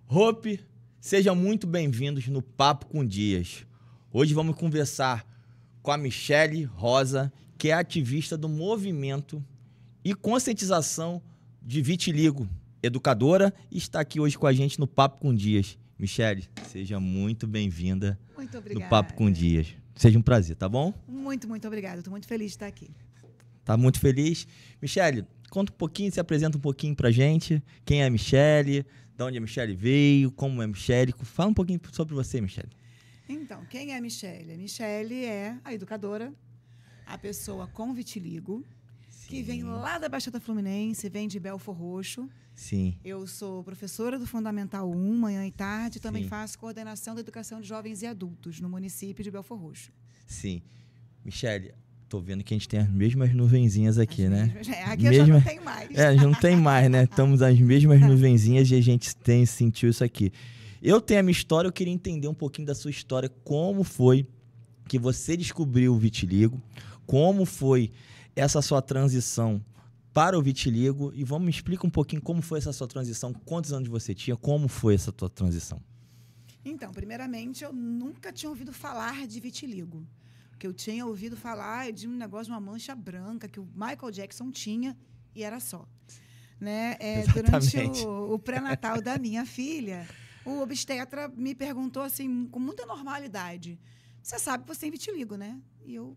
Hope, sejam muito bem-vindos no Papo com Dias. Hoje vamos conversar com a Michele Rosa, que é ativista do movimento e conscientização de vitiligo, educadora, e está aqui hoje com a gente no Papo com Dias. Michele, seja muito bem-vinda no Papo com Dias. Seja um prazer, tá bom? Muito obrigada. Estou muito feliz de estar aqui. Tá muito feliz. Michele, conta um pouquinho, se apresenta um pouquinho pra gente. Quem é a Michele? De onde a Michele veio? Como é a Michele? Fala um pouquinho sobre você, Michele. Então, quem é a Michele? A Michele é a educadora, a pessoa com vitiligo, que vem lá da Baixada Fluminense, vem de Belford Roxo. Sim. Eu sou professora do Fundamental 1, manhã e tarde, também faço coordenação da educação de jovens e adultos no município de Belford Roxo. Sim. Michele, tô vendo que a gente tem as mesmas nuvenzinhas aqui, né? Aqui eu já não tenho mais. Já não tem mais, né? Estamos as mesmas nuvenzinhas e a gente sentiu isso aqui. Eu tenho a minha história, eu queria entender um pouquinho da sua história, como foi que você descobriu o vitiligo, como foi essa sua transição para o vitiligo, e me explica um pouquinho como foi essa sua transição, quantos anos você tinha, como foi essa tua transição? Então, primeiramente, eu nunca tinha ouvido falar de vitiligo. Que eu tinha ouvido falar de um negócio de uma mancha branca que o Michael Jackson tinha e era só. Né? Durante o pré-natal da minha filha, o obstetra me perguntou assim, com muita normalidade, você sabe que você tem vitiligo, né? E eu,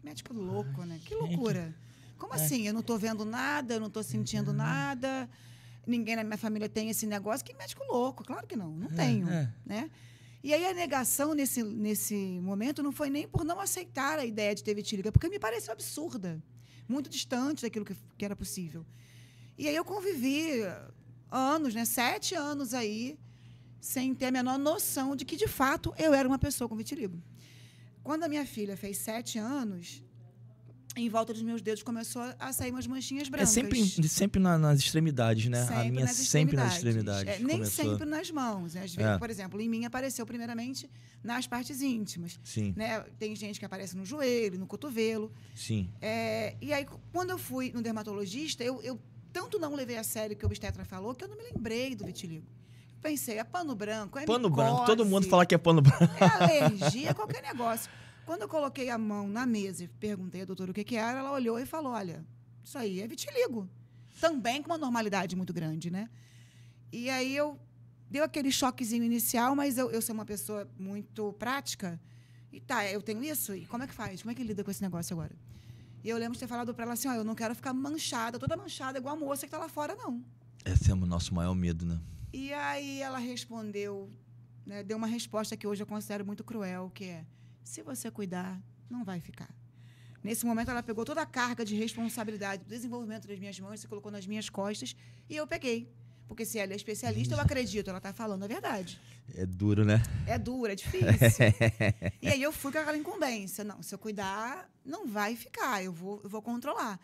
médico louco, né? Que loucura. Como assim? Eu não estou vendo nada, eu não estou sentindo nada, ninguém na minha família tem esse negócio. Que médico louco? Claro que não tenho. Né? E aí a negação nesse momento não foi nem por não aceitar a ideia de ter vitiligo, é porque me pareceu absurda, muito distante daquilo que era possível. E aí eu convivi anos, 7 anos aí, sem ter a menor noção de que, de fato, eu era uma pessoa com vitiligo. Quando a minha filha fez 7 anos, em volta dos meus dedos começou a sair umas manchinhas brancas. Sempre nas extremidades, né? Sempre a minha sempre nas extremidades. Nem sempre nas mãos. Às vezes, por exemplo, em mim apareceu primeiramente nas partes íntimas. Sim. Né? Tem gente que aparece no joelho, no cotovelo. Sim. E aí, quando eu fui no dermatologista, eu tanto não levei a sério o que o obstetra falou, que eu não me lembrei do vitiligo. Pensei, é pano branco, é pano micose, branco, todo mundo fala que é pano branco. É alergia, qualquer negócio. Quando eu coloquei a mão na mesa e perguntei à doutora o que era, ela olhou e falou, olha, isso aí é vitiligo. Também com uma normalidade muito grande, né? E aí deu aquele choquezinho inicial, mas eu sou uma pessoa muito prática. E eu tenho isso? E como é que faz? Como é que lida com esse negócio agora? E eu lembro de ter falado para ela assim, eu não quero ficar manchada, toda manchada, igual a moça que está lá fora, não. Esse é o nosso maior medo, né? E aí ela respondeu, né, deu uma resposta que hoje eu considero muito cruel, que é, se você cuidar, não vai ficar. Nesse momento, ela pegou toda a carga de responsabilidade do desenvolvimento das minhas mãos, se colocou nas minhas costas, e eu peguei. Porque se ela é especialista, eu acredito, ela está falando a verdade. É duro, né? É duro, é difícil. E aí eu fui com aquela incumbência. Não, se eu cuidar, não vai ficar, eu vou controlar.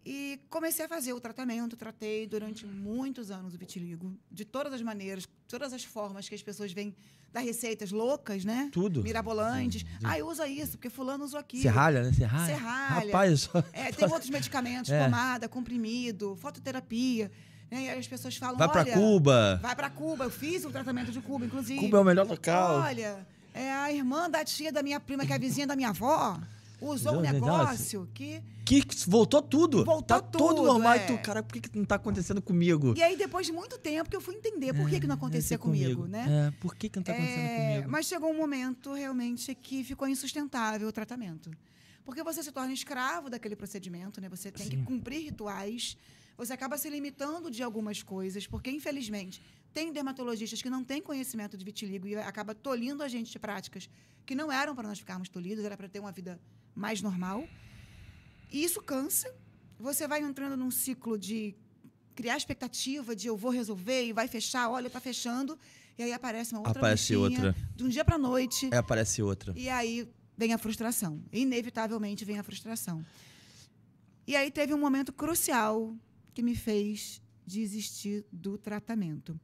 E comecei a fazer o tratamento, tratei durante muitos anos o vitiligo, de todas as maneiras, todas as formas que as pessoas vêm dar receitas loucas, né? Tudo. Mirabolantes. Usa isso, porque fulano usou aquilo. Serralha, né? Serralha. Rapaz, tem outros medicamentos, pomada, comprimido, fototerapia. Né? E aí as pessoas falam, vai pra Cuba. Vai pra Cuba. Eu fiz o tratamento de Cuba, inclusive. Cuba é o melhor local. Olha, é a irmã da tia da minha prima, que é a vizinha da minha avó. Usou um negócio que voltou tudo. Voltou tudo normal. E tu, cara, por que não tá acontecendo comigo? E aí, depois de muito tempo, que eu fui entender por que não acontecia comigo, né? Por que não tá acontecendo comigo? Mas chegou um momento, realmente, que ficou insustentável o tratamento. Porque você se torna escravo daquele procedimento, né? Você tem que cumprir rituais, você acaba se limitando de algumas coisas, porque, infelizmente, tem dermatologistas que não têm conhecimento de vitiligo e acaba tolhindo a gente de práticas que não eram para nós ficarmos tolhidos, era para ter uma vida mais normal. E isso cansa. Você vai entrando num ciclo de criar expectativa de eu vou resolver e vai fechar, olha, tá fechando. E aí aparece uma outra manchinha, de um dia para a noite. Aparece outra. E aí vem a frustração. Inevitavelmente vem a frustração. E aí teve um momento crucial que me fez desistir do tratamento.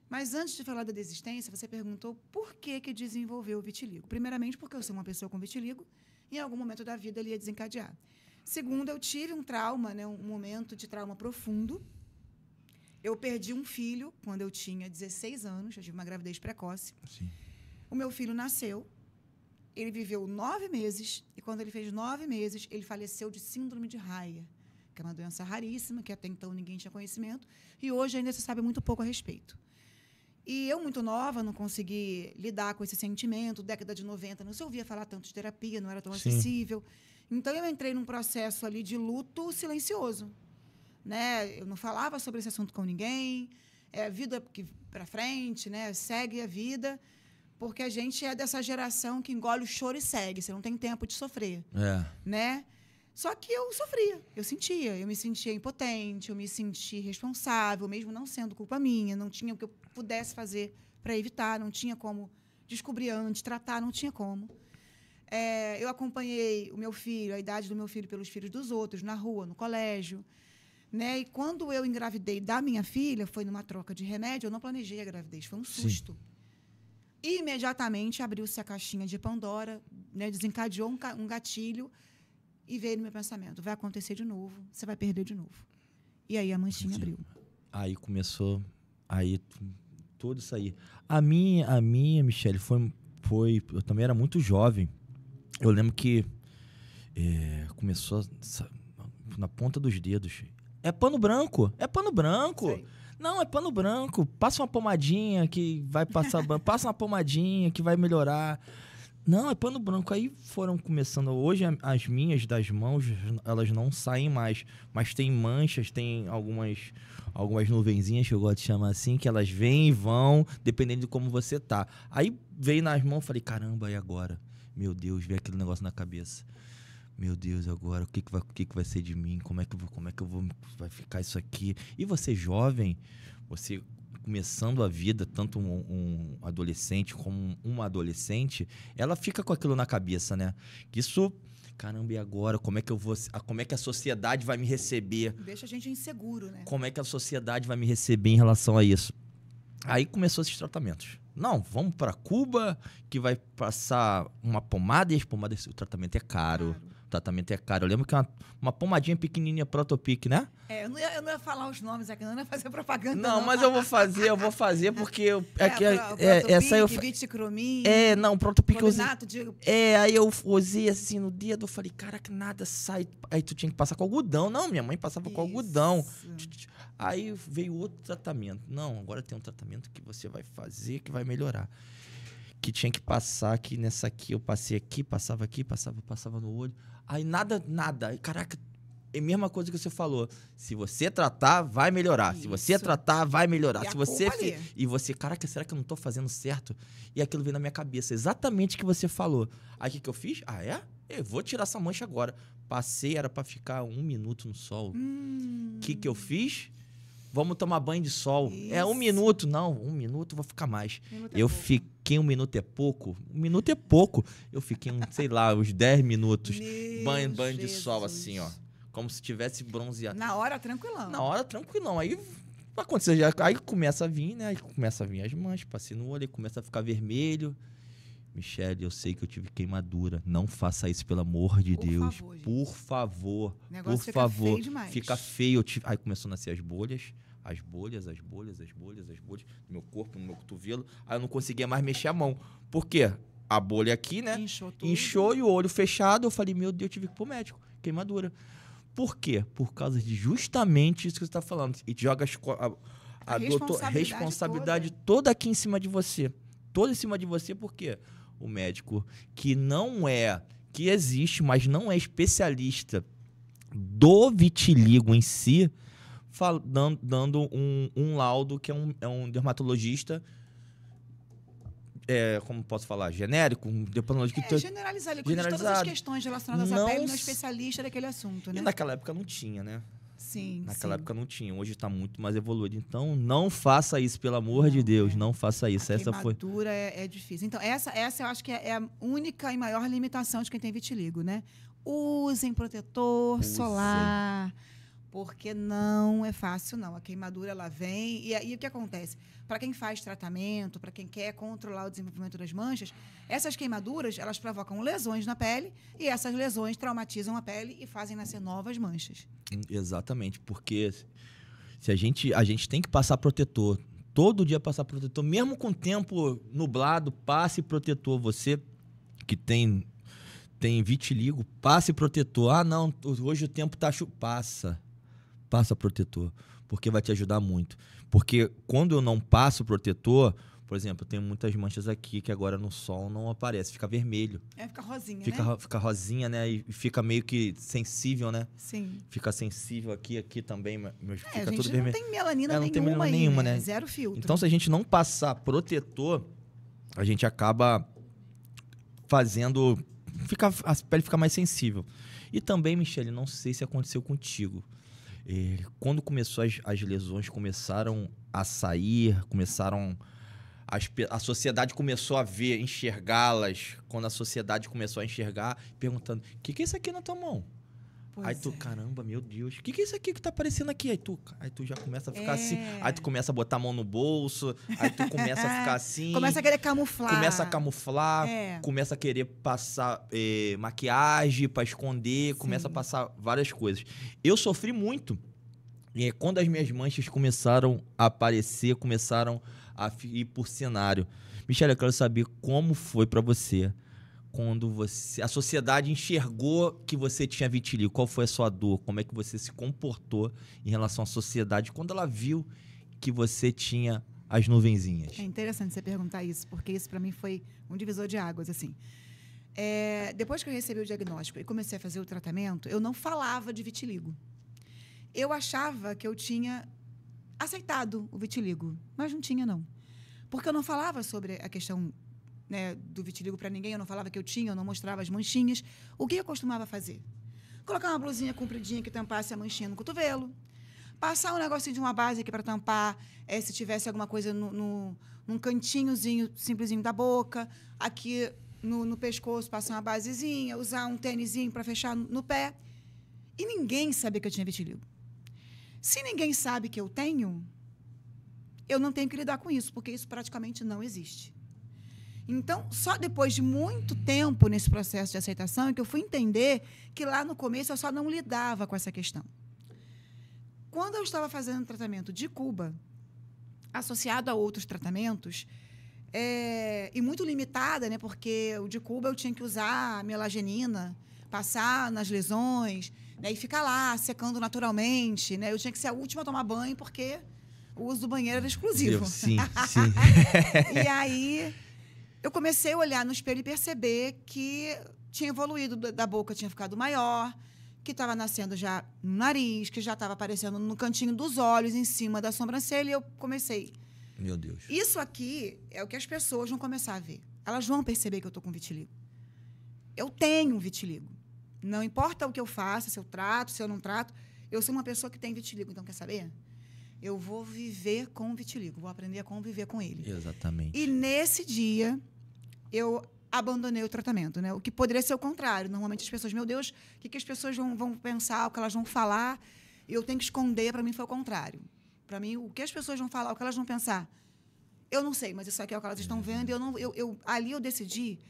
Mas antes de falar da desistência, você perguntou por que desenvolveu o vitiligo. Primeiramente, porque eu sou uma pessoa com vitiligo, e em algum momento da vida ele ia desencadear. Segundo, eu tive um trauma, né, um momento de trauma profundo. Eu perdi um filho quando eu tinha 16 anos, eu tive uma gravidez precoce. Sim. O meu filho nasceu, ele viveu 9 meses, e quando ele fez 9 meses, ele faleceu de síndrome de Raya, que é uma doença raríssima, que até então ninguém tinha conhecimento, e hoje ainda se sabe muito pouco a respeito. E eu, muito nova, não consegui lidar com esse sentimento. Década de 90, não se ouvia falar tanto de terapia, não era tão acessível. Então, eu entrei num processo ali de luto silencioso. Né? Eu não falava sobre esse assunto com ninguém. É vida para frente, né? Segue a vida. Porque a gente é dessa geração que engole o choro e segue. Você não tem tempo de sofrer. Né? Só que eu sofria, eu me sentia impotente, eu me sentia responsável, mesmo não sendo culpa minha, não tinha o que eu pudesse fazer para evitar, não tinha como descobrir antes, tratar, não tinha como. Eu acompanhei o meu filho, a idade do meu filho pelos filhos dos outros, na rua, no colégio. Né? E quando eu engravidei da minha filha, foi numa troca de remédio, eu não planejei a gravidez, foi um susto. Sim. Imediatamente abriu-se a caixinha de Pandora, né? Desencadeou um gatilho. E veio no meu pensamento, vai acontecer de novo, você vai perder de novo. E aí a manchinha abriu. Aí começou, aí tudo isso aí. A minha Michele, foi eu também era muito jovem. Eu lembro que começou na ponta dos dedos. É pano branco. Sei. Não, é pano branco. Passa uma pomadinha que vai passar... passa uma pomadinha que vai melhorar. Não, é pano branco. Aí foram começando... Hoje, as minhas das mãos, elas não saem mais. Mas tem manchas, tem algumas nuvenzinhas, que eu gosto de chamar assim, que elas vêm e vão, dependendo de como você tá. Aí veio nas mãos, falei, caramba, e agora? Meu Deus, veio aquele negócio na cabeça. Meu Deus, agora, o que vai ser de mim? Como é que eu vou... Vai ficar isso aqui? E você jovem, você... começando a vida, tanto um adolescente como uma adolescente, ela fica com aquilo na cabeça, né? Isso, caramba, e agora? Como é que a sociedade vai me receber? Deixa a gente inseguro, né? Como é que a sociedade vai me receber em relação a isso? Aí começou esses tratamentos. Não, vamos para Cuba, que vai passar uma pomada, e as pomadas, o tratamento é caro. O tratamento é caro. Eu lembro que uma pomadinha pequenininha Protopic, né? Eu não ia falar os nomes aqui, não ia fazer propaganda. Não, mas eu vou fazer porque... essa eu... Viticromin... não, Protopic eu usei... de... aí eu usei assim no dedo, eu falei, caraca, nada sai. Aí tu tinha que passar com algodão. Não, minha mãe passava com algodão. Aí veio outro tratamento. Não, agora tem um tratamento que você vai fazer que vai melhorar. Que tinha que passar aqui nessa aqui, eu passei aqui, passava no olho. Aí nada. Aí, caraca, é a mesma coisa que você falou. Se você tratar, vai melhorar. Isso. Se você tratar, vai melhorar. E se você e você, caraca, será que eu não tô fazendo certo? E aquilo veio na minha cabeça, exatamente o que você falou. Aí o que eu fiz? Eu vou tirar essa mancha agora. Passei, era pra ficar 1 minuto no sol. O que eu fiz? Vamos tomar banho de sol. Isso. 1 minuto. Não, 1 minuto, vou ficar mais. Fiquei 1 minuto é pouco. 1 minuto é pouco. Eu fiquei, sei lá, uns 10 minutos. Banho de sol, assim, ó. Como se tivesse bronzeado. Na hora, tranquilão. Aí aconteceu, aí começa a vir, né? Aí começa a vir as manchas, passei no olho, aí começa a ficar vermelho. Michele, eu sei que eu tive queimadura. Não faça isso, pelo amor de Deus. Por favor. Por favor. Feio demais. Fica feio. Aí começou a nascer as bolhas. As bolhas no meu corpo, no meu cotovelo. Aí eu não conseguia mais mexer a mão. Por quê? A bolha aqui, né? Inchou e o olho fechado. Eu falei, meu Deus, eu tive que ir pro médico. Queimadura. Por quê? Por causa de justamente isso que você está falando. E joga a responsabilidade toda aqui em cima de você. Toda em cima de você, por quê? O médico que existe, mas não é especialista do vitiligo em si, dando um laudo que é um dermatologista, como posso falar, genérico, um dermatologista generalizado. Todas as questões relacionadas à pele, não é especialista daquele assunto, né? E naquela época não tinha, né? Sim. Naquela época não tinha, hoje está muito mais evoluído. Então, não faça isso, pelo amor de Deus, não faça isso. A queimadura é difícil. Então, essa eu acho que é a única e maior limitação de quem tem vitiligo, né? Usem protetor solar, porque não é fácil, não. A queimadura, ela vem. E aí, o que acontece? Para quem faz tratamento, para quem quer controlar o desenvolvimento das manchas, essas queimaduras, elas provocam lesões na pele e essas lesões traumatizam a pele e fazem nascer novas manchas. Exatamente, porque Se a gente tem que passar protetor. Todo dia passar protetor. Mesmo com o tempo nublado, passe protetor. Você que tem vitiligo, passe protetor. Ah, não, hoje o tempo tá passa protetor, porque vai te ajudar muito. Porque quando eu não passo protetor, por exemplo, eu tenho muitas manchas aqui que agora no sol não aparece, fica vermelho. Fica rosinha, né? né? Fica rosinha, né? E fica meio que sensível, né? Sim. Fica sensível aqui também, fica a gente tudo vermelho. Não tem melanina não tem melanina nenhuma, né? Zero filtro. Então, se a gente não passar protetor, a gente acaba fazendo... a pele fica mais sensível. E também, Michele, não sei se aconteceu contigo. Quando começou as lesões começaram a sair, a sociedade começou a enxergá-las. Quando a sociedade começou a enxergar, perguntando, o que é isso aqui na tua mão? Aí tu, caramba, meu Deus, o que é isso aqui que tá aparecendo aqui? Aí tu já começa a ficar assim, aí tu começa a botar a mão no bolso, aí tu começa a ficar assim. Começa a querer camuflar. Começa a querer passar maquiagem pra esconder, Sim. Começa a passar várias coisas. Eu sofri muito. Quando as minhas manchas começaram a aparecer, começaram a ir por cenário. Michele, eu quero saber como foi pra você quando a sociedade enxergou que você tinha vitiligo. Qual foi a sua dor? Como é que você se comportou em relação à sociedade quando ela viu que você tinha as nuvenzinhas? É interessante você perguntar isso, porque isso para mim foi um divisor de águas, assim. Depois que eu recebi o diagnóstico e comecei a fazer o tratamento, eu não falava de vitiligo. Eu achava que eu tinha aceitado o vitiligo, mas não tinha, não. Porque eu não falava sobre a questão, né, do vitiligo para ninguém, eu não falava que eu tinha, eu não mostrava as manchinhas. O que eu costumava fazer? Colocar uma blusinha compridinha que tampasse a manchinha no cotovelo, passar um negocinho de uma base aqui para tampar, se tivesse alguma coisa num cantinhozinho simplesinho da boca, aqui no pescoço passar uma basezinha, usar um tênisinho para fechar no pé. E ninguém sabia que eu tinha vitiligo. Se ninguém sabe que eu tenho, eu não tenho que lidar com isso, porque isso praticamente não existe. Então, só depois de muito tempo nesse processo de aceitação é que eu fui entender que lá no começo eu só não lidava com essa questão. Quando eu estava fazendo tratamento de Cuba, associado a outros tratamentos, e muito limitada, né, porque o de Cuba eu tinha que usar melagenina, passar nas lesões, né, e ficar lá secando naturalmente, né? Eu tinha que ser a última a tomar banho porque o uso do banheiro era exclusivo. Sim. E aí eu comecei a olhar no espelho e perceber que tinha evoluído, da boca tinha ficado maior, que estava nascendo já no nariz, que já estava aparecendo no cantinho dos olhos, em cima da sobrancelha, e eu comecei. Meu Deus. Isso aqui é o que as pessoas vão começar a ver. Elas vão perceber que eu estou com vitiligo. Eu tenho vitiligo. Não importa o que eu faça, se eu trato, se eu não trato, eu sou uma pessoa que tem vitiligo. Então, quer saber? Eu vou viver com o vitiligo, vou aprender a conviver com ele. Exatamente. E nesse dia, eu abandonei o tratamento, né? O que poderia ser o contrário. Normalmente as pessoas, meu Deus, o que as pessoas vão pensar, o que elas vão falar, e eu tenho que esconder. Para mim foi o contrário. Para mim, o que as pessoas vão falar, o que elas vão pensar, eu não sei, mas isso aqui é o que elas estão vendo. E ali eu decidi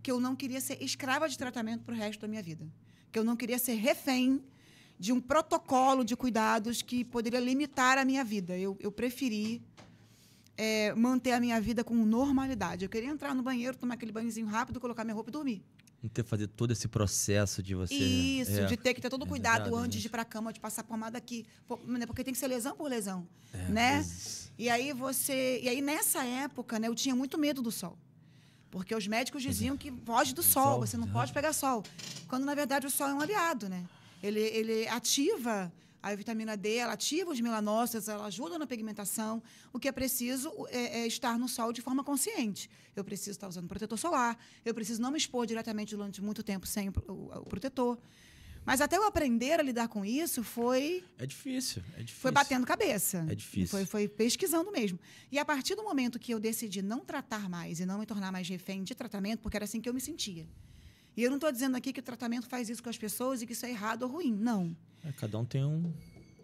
que eu não queria ser escrava de tratamento para o resto da minha vida. Que eu não queria ser refém de um protocolo de cuidados que poderia limitar a minha vida. Eu preferi manter a minha vida com normalidade. Eu queria entrar no banheiro, tomar aquele banhozinho rápido, colocar minha roupa e dormir. Não ter que fazer todo esse processo de você... Isso, de ter que ter todo o cuidado antes de ir para a cama, de passar pomada aqui. Porque tem que ser lesão por lesão, né? E aí nessa época, né, eu tinha muito medo do sol. Porque os médicos diziam que foge do sol, você não pode pegar sol. Quando, na verdade, o sol é um aliado, né? Ele ativa a vitamina D, ela ativa os melanócitos, ela ajuda na pigmentação. O que é preciso é estar no sol de forma consciente. Eu preciso estar usando protetor solar, eu preciso não me expor diretamente durante muito tempo sem o protetor. Mas até eu aprender a lidar com isso foi... É difícil. Foi batendo cabeça. É difícil. Foi pesquisando mesmo. E a partir do momento que eu decidi não tratar mais e não me tornar mais refém de tratamento, porque era assim que eu me sentia. E eu não estou dizendo aqui que o tratamento faz isso com as pessoas e que isso é errado ou ruim. Não. Cada um tem um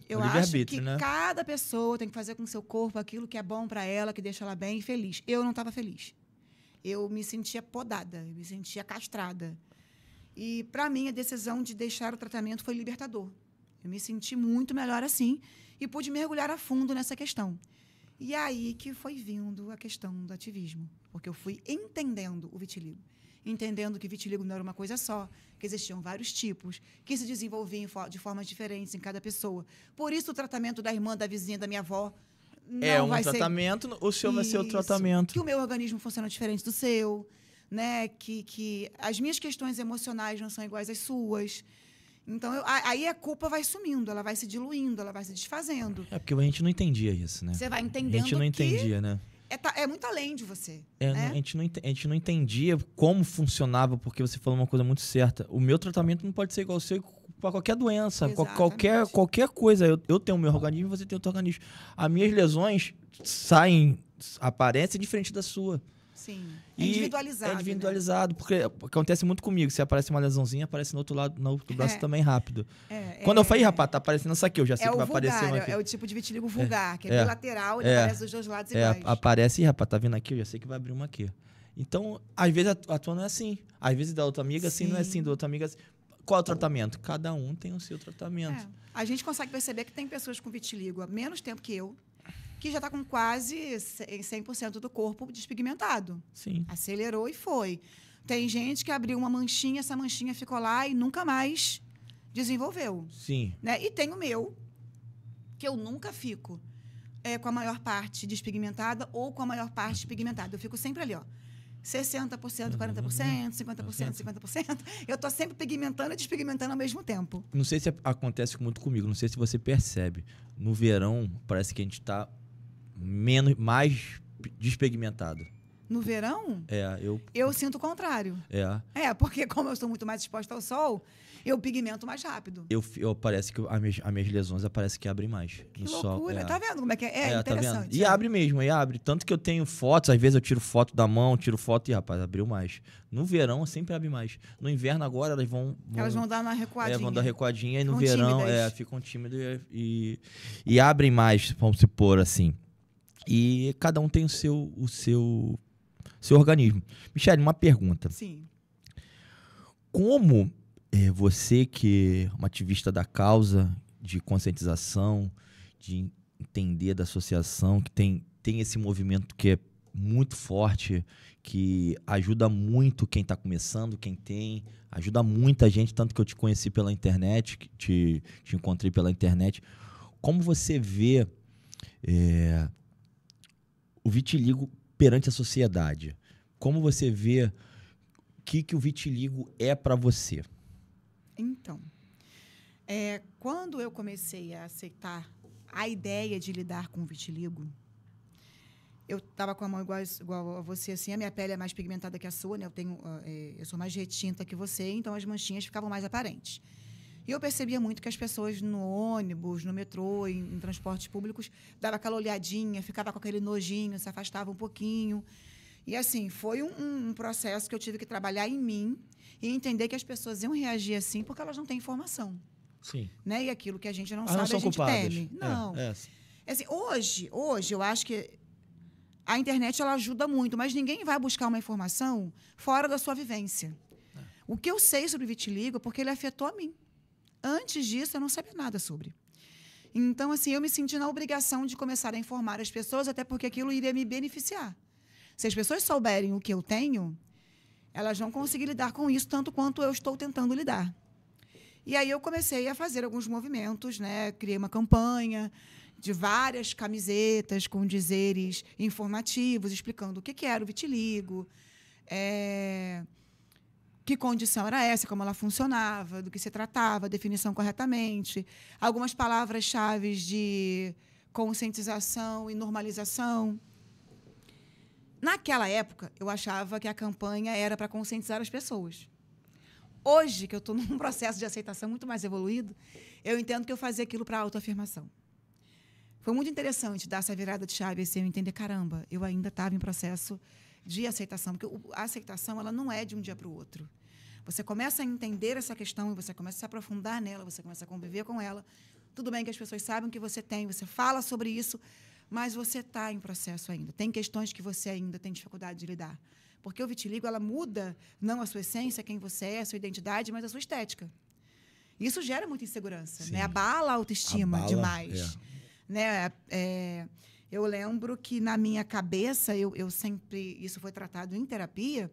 Eu acho que né? cada pessoa tem que fazer com o seu corpo aquilo que é bom para ela, que deixa ela bem e feliz. Eu não estava feliz. Eu me sentia podada, eu me sentia castrada. E, para mim, a decisão de deixar o tratamento foi libertador. Eu me senti muito melhor assim e pude mergulhar a fundo nessa questão. E aí que foi vindo a questão do ativismo, porque eu fui entendendo o vitiligo, entendendo que vitiligo não era uma coisa só, que existiam vários tipos, que se desenvolviam de formas diferentes em cada pessoa. Por isso o tratamento da irmã, da vizinha, da minha avó não vai ser... É um tratamento, o seu vai ser o tratamento. Que o meu organismo funciona diferente do seu, né? Que as minhas questões emocionais não são iguais às suas. Então, aí a culpa vai sumindo, ela vai se diluindo, ela vai se desfazendo. É porque a gente não entendia isso, né? Você vai entendendo A gente não entendia, né? É muito além de você. Né? A gente não entendia como funcionava, porque você falou uma coisa muito certa. O meu tratamento não pode ser igual ao seu para qualquer doença, qualquer coisa. Eu tenho o meu organismo, você tem o teu organismo. As minhas lesões aparecem diferente da sua. Sim. É individualizado. É individualizado, né? Porque acontece muito comigo. Se aparece uma lesãozinha, aparece no outro braço também rápido. Quando eu falei, rapaz, tá aparecendo isso aqui, eu já sei que vai aparecer uma aqui. É o tipo de vitiligo vulgar, que é bilateral, ele aparece dos dois lados iguais. Aparece, rapaz, tá vindo aqui, eu já sei que vai abrir uma aqui. Então, às vezes a tua não é assim. Às vezes da outra amiga, assim, não é assim, da outra amiga assim. Qual é o tratamento? Cada um tem o seu tratamento. A gente consegue perceber que tem pessoas com vitiligo há menos tempo que eu, que já está com quase 100% do corpo despigmentado. Sim. Acelerou e foi. Tem gente que abriu uma manchinha, essa manchinha ficou lá e nunca mais desenvolveu. Sim. Né? E tem o meu, que eu nunca fico com a maior parte despigmentada ou com a maior parte pigmentada. Eu fico sempre ali, ó. 60%, 40%, 50%, 50%. Eu estou sempre pigmentando e despigmentando ao mesmo tempo. Não sei se acontece muito comigo, não sei se você percebe. No verão, parece que a gente está mais despigmentado. No verão? Eu sinto o contrário. Porque como eu estou muito mais exposta ao sol, eu pigmento mais rápido. Parece que as minhas lesões parece que abrem mais no sol. Loucura. Tá vendo como é que é? Interessante. Tá vendo? E abre mesmo, abre. Tanto que eu tenho fotos, às vezes eu tiro foto da mão, tiro foto e, rapaz, abriu mais. No verão, sempre abre mais. No inverno, agora, elas vão dar uma recuadinha. Vão dar recuadinha. E no verão, ficam tímidas e abrem mais, vamos supor assim. E cada um tem o seu organismo. Michele, uma pergunta. Sim. Como você, que é uma ativista da causa, de conscientização, de entender da associação, que tem esse movimento que é muito forte, que ajuda muito quem está começando, ajuda muita gente, tanto que eu te conheci pela internet, te encontrei pela internet. Como você vê o vitiligo perante a sociedade? Como você vê o que o vitiligo é para você? Então, quando eu comecei a aceitar a ideia de lidar com o vitiligo, eu estava com a mão igual a você, assim, a minha pele é mais pigmentada que a sua, né? Eu sou mais retinta que você, então as manchinhas ficavam mais aparentes. E eu percebia muito que as pessoas no ônibus, no metrô, em transportes públicos, davam aquela olhadinha, ficava com aquele nojinho, se afastava um pouquinho. E, assim, foi um processo que eu tive que trabalhar em mim e entender que as pessoas iam reagir assim porque elas não têm informação. Sim. Né? E aquilo que a gente não sabe, a gente culpadas. Teme. Não. Assim, hoje, eu acho que a internet ela ajuda muito, mas ninguém vai buscar uma informação fora da sua vivência. O que eu sei sobre vitiligo é porque ele afetou a mim. Antes disso, eu não sabia nada sobre. Então, assim, eu me senti na obrigação de começar a informar as pessoas, até porque aquilo iria me beneficiar. Se as pessoas souberem o que eu tenho, elas vão conseguir lidar com isso tanto quanto eu estou tentando lidar. E aí eu comecei a fazer alguns movimentos, né? Criei uma campanha de várias camisetas com dizeres informativos, explicando o que era o vitiligo, que condição era essa, como ela funcionava, do que se tratava, a definição corretamente, algumas palavras-chave de conscientização e normalização. Naquela época, eu achava que a campanha era para conscientizar as pessoas. Hoje, que eu estou num processo de aceitação muito mais evoluído, eu entendo que eu fazia aquilo para autoafirmação. Foi muito interessante dar essa virada de chave, assim, eu entender, caramba, eu ainda estava em processo de aceitação, porque a aceitação ela não é de um dia para o outro. Você começa a entender essa questão e você começa a se aprofundar nela, você começa a conviver com ela. Tudo bem que as pessoas sabem o que você tem, você fala sobre isso, mas você está em processo ainda. Tem questões que você ainda tem dificuldade de lidar. Porque o vitiligo, ela muda não a sua essência, quem você é, a sua identidade, mas a sua estética. Isso gera muita insegurança, né? Abala a autoestima demais. né? Eu lembro que na minha cabeça, eu sempre... Isso foi tratado em terapia,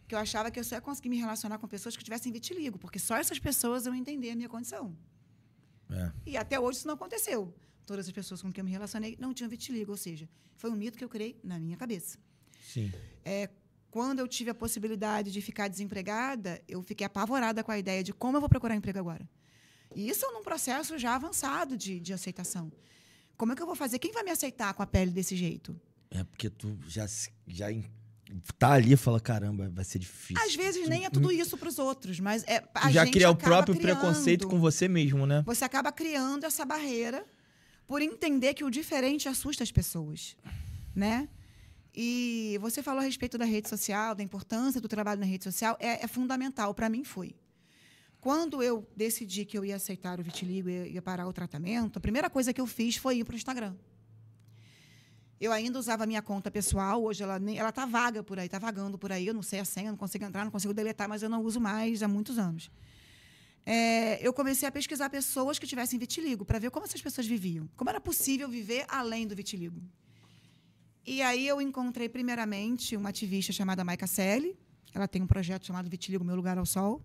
que eu achava que eu só ia conseguir me relacionar com pessoas que tivessem vitiligo, porque só essas pessoas eu entender a minha condição. E até hoje isso não aconteceu. Todas as pessoas com quem eu me relacionei não tinham vitiligo, ou seja, foi um mito que eu criei na minha cabeça. Sim. Quando eu tive a possibilidade de ficar desempregada, eu fiquei apavorada com a ideia de como eu vou procurar emprego agora. E isso num processo já avançado de aceitação. Como é que eu vou fazer? Quem vai me aceitar com a pele desse jeito? Porque tu já tá ali e fala, caramba, vai ser difícil. Às vezes nem é tudo isso para os outros, mas tu já cria o próprio preconceito com você mesmo, né? Você acaba criando essa barreira por entender que o diferente assusta as pessoas, né? E você falou a respeito da rede social, da importância do trabalho na rede social, é fundamental, para mim foi. Quando eu decidi que eu ia aceitar o vitiligo e ia parar o tratamento, a primeira coisa que eu fiz foi ir para o Instagram. Eu ainda usava a minha conta pessoal, hoje ela tá vaga por aí, está vagando por aí, eu não sei a senha, não consigo entrar, não consigo deletar, mas eu não uso mais há muitos anos. Eu comecei a pesquisar pessoas que tivessem vitiligo, para ver como essas pessoas viviam, como era possível viver além do vitiligo. E aí eu encontrei, primeiramente, uma ativista chamada Maica Selle, ela tem um projeto chamado Vitiligo, Meu Lugar ao Sol,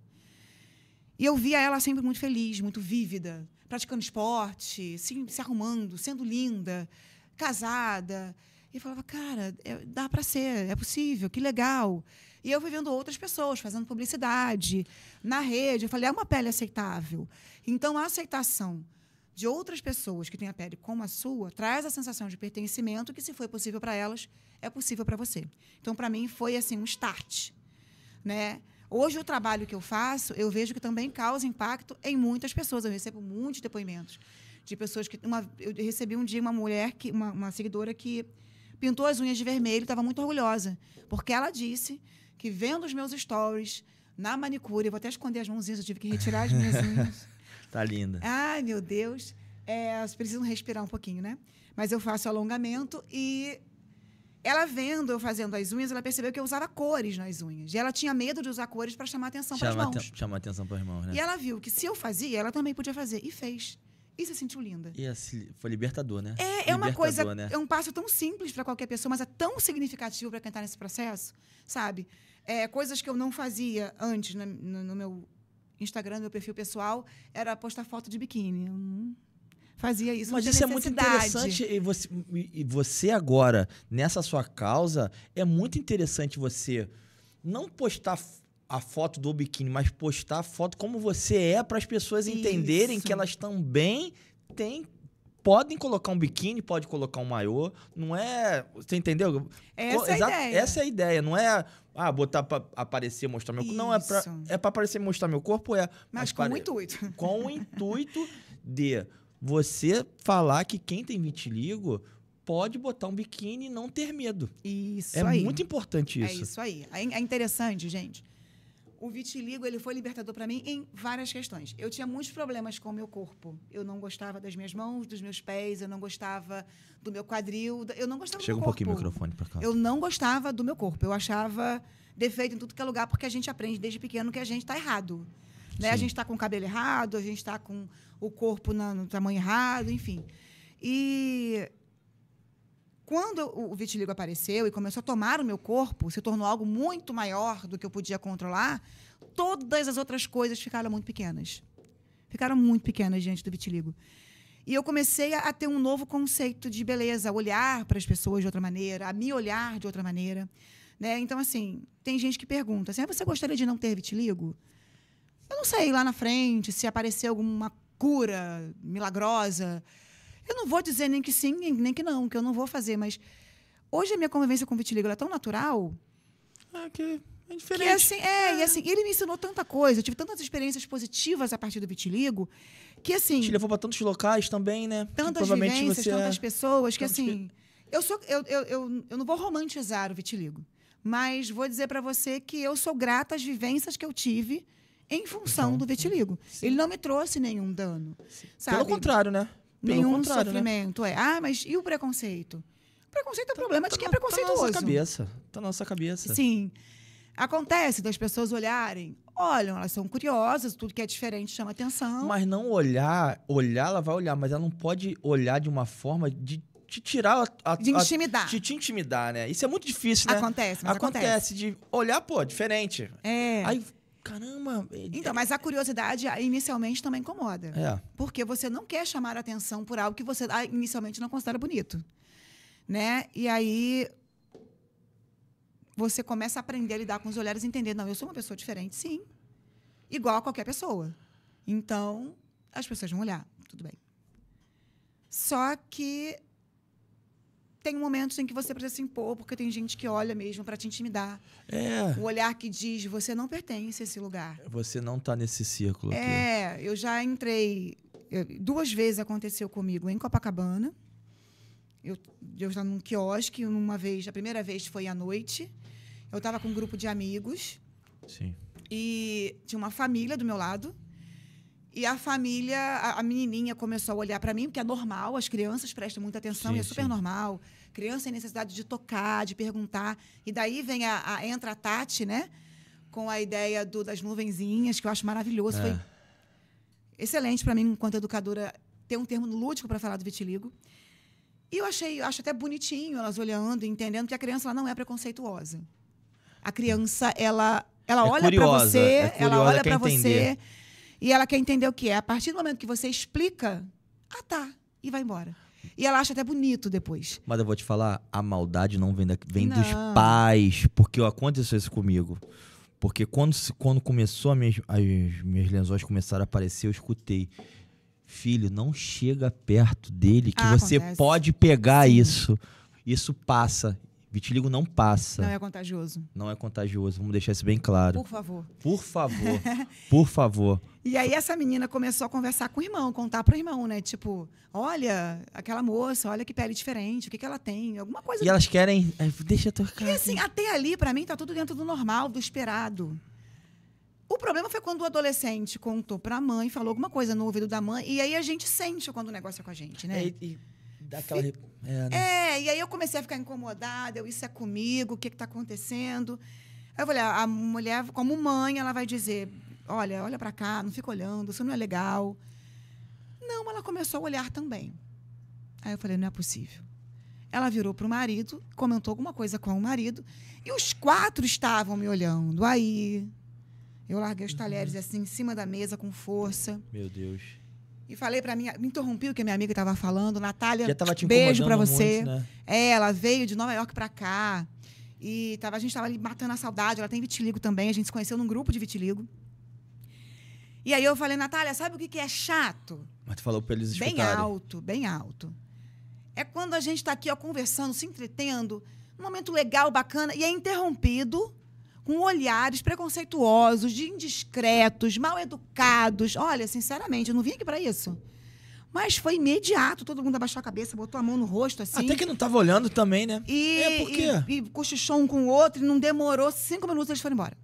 e eu via ela sempre muito feliz, muito vívida, praticando esporte, se arrumando, sendo linda, casada. E eu falava, cara, dá para ser, é possível, que legal. E eu fui vendo outras pessoas fazendo publicidade na rede. Eu falei, é uma pele aceitável. Então, a aceitação de outras pessoas que têm a pele como a sua traz a sensação de pertencimento que, se foi possível para elas, é possível para você. Então, para mim, foi assim, um start, né? Hoje, o trabalho que eu faço, eu vejo que também causa impacto em muitas pessoas. Eu recebo muitos depoimentos de pessoas que... eu recebi um dia uma mulher, uma seguidora, que pintou as unhas de vermelho e estava muito orgulhosa, porque ela disse que, vendo os meus stories na manicure, eu vou até esconder as mãozinhas, eu tive que retirar as minhas unhas. Tá linda. Ai, meu Deus. Vocês precisam respirar um pouquinho, né? Mas eu faço alongamento e... ela vendo eu fazendo as unhas, ela percebeu que eu usava cores nas unhas. E ela tinha medo de usar cores para chamar atenção para as mãos. Chamar atenção para as mãos, né? E ela viu que, se eu fazia, ela também podia fazer. E fez. E se sentiu linda. E foi libertador, né? É uma coisa... né? É um passo tão simples para qualquer pessoa, mas é tão significativo para quem está nesse processo, sabe? Coisas que eu não fazia antes no meu Instagram, no meu perfil pessoal, era postar foto de biquíni. Eu não fazia isso. Mas isso é muito interessante. E você agora, nessa sua causa, é muito interessante você não postar a foto do biquíni, mas postar a foto como você é, para as pessoas entenderem que elas também podem colocar um biquíni, pode colocar um maiô, não é... Você entendeu? Essa é a ideia. Essa é a ideia, não é botar para aparecer, mostrar meu corpo. Não, é para aparecer e mostrar meu corpo, mas com o intuito. Com o intuito de você falar que quem tem vitiligo pode botar um biquíni e não ter medo. Isso aí. É muito importante isso. É isso aí. É interessante, gente. O vitiligo, ele foi libertador para mim em várias questões. Eu tinha muitos problemas com o meu corpo. Eu não gostava das minhas mãos, dos meus pés, eu não gostava do meu quadril, eu não gostava do meu corpo. Chega um pouquinho o microfone para cá. Eu não gostava do meu corpo. Eu achava defeito em tudo que é lugar, porque a gente aprende desde pequeno que a gente está errado. Né? A gente está com o cabelo errado, a gente está com o corpo no tamanho errado, enfim. E quando o vitiligo apareceu e começou a tomar o meu corpo, se tornou algo muito maior do que eu podia controlar, todas as outras coisas ficaram muito pequenas. Ficaram muito pequenas diante do vitiligo. E eu comecei a ter um novo conceito de beleza, a olhar para as pessoas de outra maneira, a me olhar de outra maneira. Né? Então, assim, tem gente que pergunta assim, você gostaria de não ter vitiligo? Eu não sei lá na frente se aparecer alguma cura milagrosa. Eu não vou dizer nem que sim, nem que não, que eu não vou fazer, mas hoje a minha convivência com o vitiligo é tão natural. Que é diferente. E assim, ele me ensinou tanta coisa, eu tive tantas experiências positivas a partir do vitiligo, que assim... Te levou para tantos locais também, né? Tantas vivências, tantas pessoas, que assim... Eu não vou romantizar o vitiligo, mas vou dizer para você que eu sou grata às vivências que eu tive em função do vitiligo. Sim. Ele não me trouxe nenhum dano. Sabe? Pelo contrário, né? Nenhum sofrimento. Né? Mas e o preconceito? O preconceito é problema de quem é preconceituoso. Tá na nossa cabeça. Sim. Acontece das pessoas olharem, olham, elas são curiosas, tudo que é diferente chama atenção. Mas não olhar, ela vai olhar, mas ela não pode olhar de uma forma de te tirar De intimidar. de te intimidar, né? Isso é muito difícil, né? Acontece, mas acontece de olhar, pô, diferente. É. Aí, caramba. Então, mas a curiosidade inicialmente também incomoda. É. Porque você não quer chamar a atenção por algo que você inicialmente não considera bonito. Né? E aí você começa a aprender a lidar com os olhares e entender, não, eu sou uma pessoa diferente, sim. Igual a qualquer pessoa. Então, as pessoas vão olhar, tudo bem. Só que tem momentos em que você precisa se impor, porque tem gente que olha mesmo para te intimidar. É. O olhar que diz, você não pertence a esse lugar. Você não tá nesse círculo aqui. Eu já entrei... 2 vezes aconteceu comigo em Copacabana. Eu estava num quiosque, a primeira vez foi à noite. Eu estava com um grupo de amigos. Sim. E tinha uma família do meu lado. E a família, a menininha começou a olhar para mim, porque é normal, as crianças prestam muita atenção, Sim, e é super sim. normal. Criança tem necessidade de tocar, de perguntar. E daí entra a Tati, né? Com a ideia das nuvenzinhas, que eu acho maravilhoso. Foi excelente para mim, enquanto educadora, ter um termo lúdico para falar do vitiligo. E eu acho até bonitinho elas olhando e entendendo que a criança ela não é preconceituosa. A criança, ela olha para você, ela olha para você e ela quer entender o que é. A partir do momento que você explica, tá, e vai embora. E ela acha até bonito depois. Mas eu vou te falar, a maldade não vem Não. dos pais, porque aconteceu isso comigo. Porque quando começou as minhas lesões começaram a aparecer, eu escutei: filho, não chega perto dele, que você acontece. pode pegar Sim. isso. Isso passa. Vitiligo não passa. Não é contagioso. Não é contagioso. Vamos deixar isso bem claro. Por favor. Por favor. Por favor. E aí essa menina começou a conversar com o irmão, contar pro irmão, né? Tipo, olha, aquela moça, olha que pele diferente, o que ela tem, alguma coisa. E elas querem... Deixa eu tocar. E assim, até ali, pra mim, tá tudo dentro do normal, do esperado. O problema foi quando o adolescente contou pra mãe, falou alguma coisa no ouvido da mãe, e aí a gente sente quando o negócio é com a gente, né? E dá aquela... E aí eu comecei a ficar incomodada, isso é comigo, o que tá acontecendo? Aí eu falei, a mulher, como mãe, ela vai dizer, olha pra cá, não fica olhando, isso não é legal. Não, ela começou a olhar também. Aí eu falei, não é possível. Ela virou pro marido, comentou alguma coisa com o marido, e os 4 estavam me olhando. Aí eu larguei os talheres assim, em cima da mesa, com força. Meu Deus. E falei pra me interrompi o que a minha amiga estava falando. Natália, Já tava te beijo pra incomodando você. muito, né? Ela veio de Nova York pra cá. E a gente estava ali matando a saudade. Ela tem vitiligo também. A gente se conheceu num grupo de vitiligo. E aí eu falei, Natália, sabe o que é chato? Mas tu falou pra eles Bem escutarem. alto, bem alto. É quando a gente está aqui conversando, se entretendo, um momento legal, bacana, e é interrompido com olhares preconceituosos, de indiscretos, mal educados. Olha, sinceramente, eu não vim aqui para isso. Mas foi imediato, todo mundo abaixou a cabeça, botou a mão no rosto, assim. Até que não tava olhando também, né? E, por quê? E cochichou um com o outro, e não demorou 5 minutos, eles foram embora.